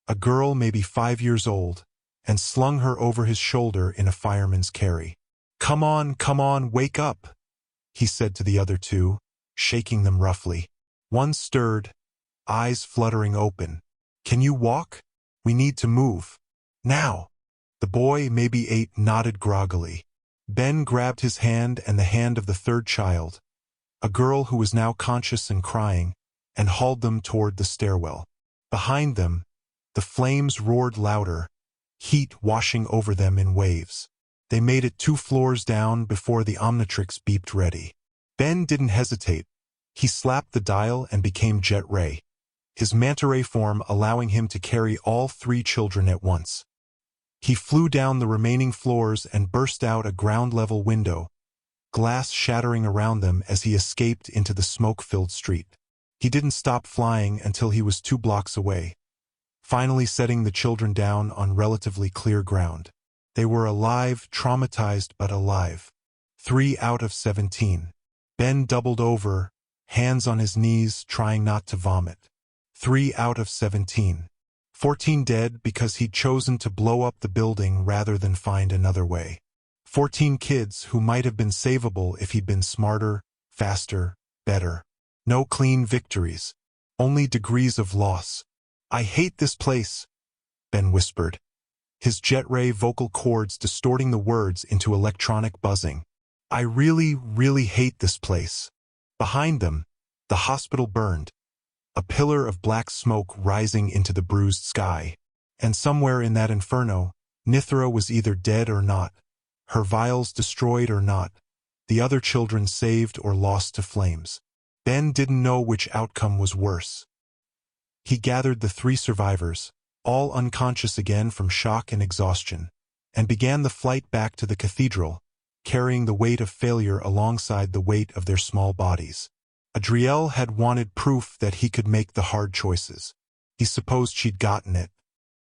a girl maybe 5 years old, and slung her over his shoulder in a fireman's carry. Come on, wake up," he said to the other 2, shaking them roughly. One stirred, eyes fluttering open. Can you walk? We need to move. Now. The boy, maybe 8, nodded groggily. Ben grabbed his hand and the hand of the 3rd child, a girl who was now conscious and crying, and hauled them toward the stairwell. Behind them, the flames roared louder, heat washing over them in waves. They made it 2 floors down before the Omnitrix beeped ready. Ben didn't hesitate. He slapped the dial and became Jet Ray, his manta ray form allowing him to carry all 3 children at once. He flew down the remaining floors and burst out a ground-level window, glass shattering around them as he escaped into the smoke-filled street. He didn't stop flying until he was 2 blocks away, finally setting the children down on relatively clear ground. They were alive, traumatized but alive. 3 out of 17. Ben doubled over, hands on his knees, trying not to vomit. 3 out of 17. 14 dead because he'd chosen to blow up the building rather than find another way. 14 kids who might have been savable if he'd been smarter, faster, better. No clean victories, only degrees of loss. I hate this place, Ben whispered, his jet ray vocal cords distorting the words into electronic buzzing. I really, really hate this place. Behind them, the hospital burned, a pillar of black smoke rising into the bruised sky. And somewhere in that inferno, Nithra was either dead or not, her vials destroyed or not, the other children saved or lost to flames. Ben didn't know which outcome was worse. He gathered the 3 survivors, all unconscious again from shock and exhaustion, and began the flight back to the cathedral, carrying the weight of failure alongside the weight of their small bodies. Adrielle had wanted proof that he could make the hard choices. He supposed she'd gotten it.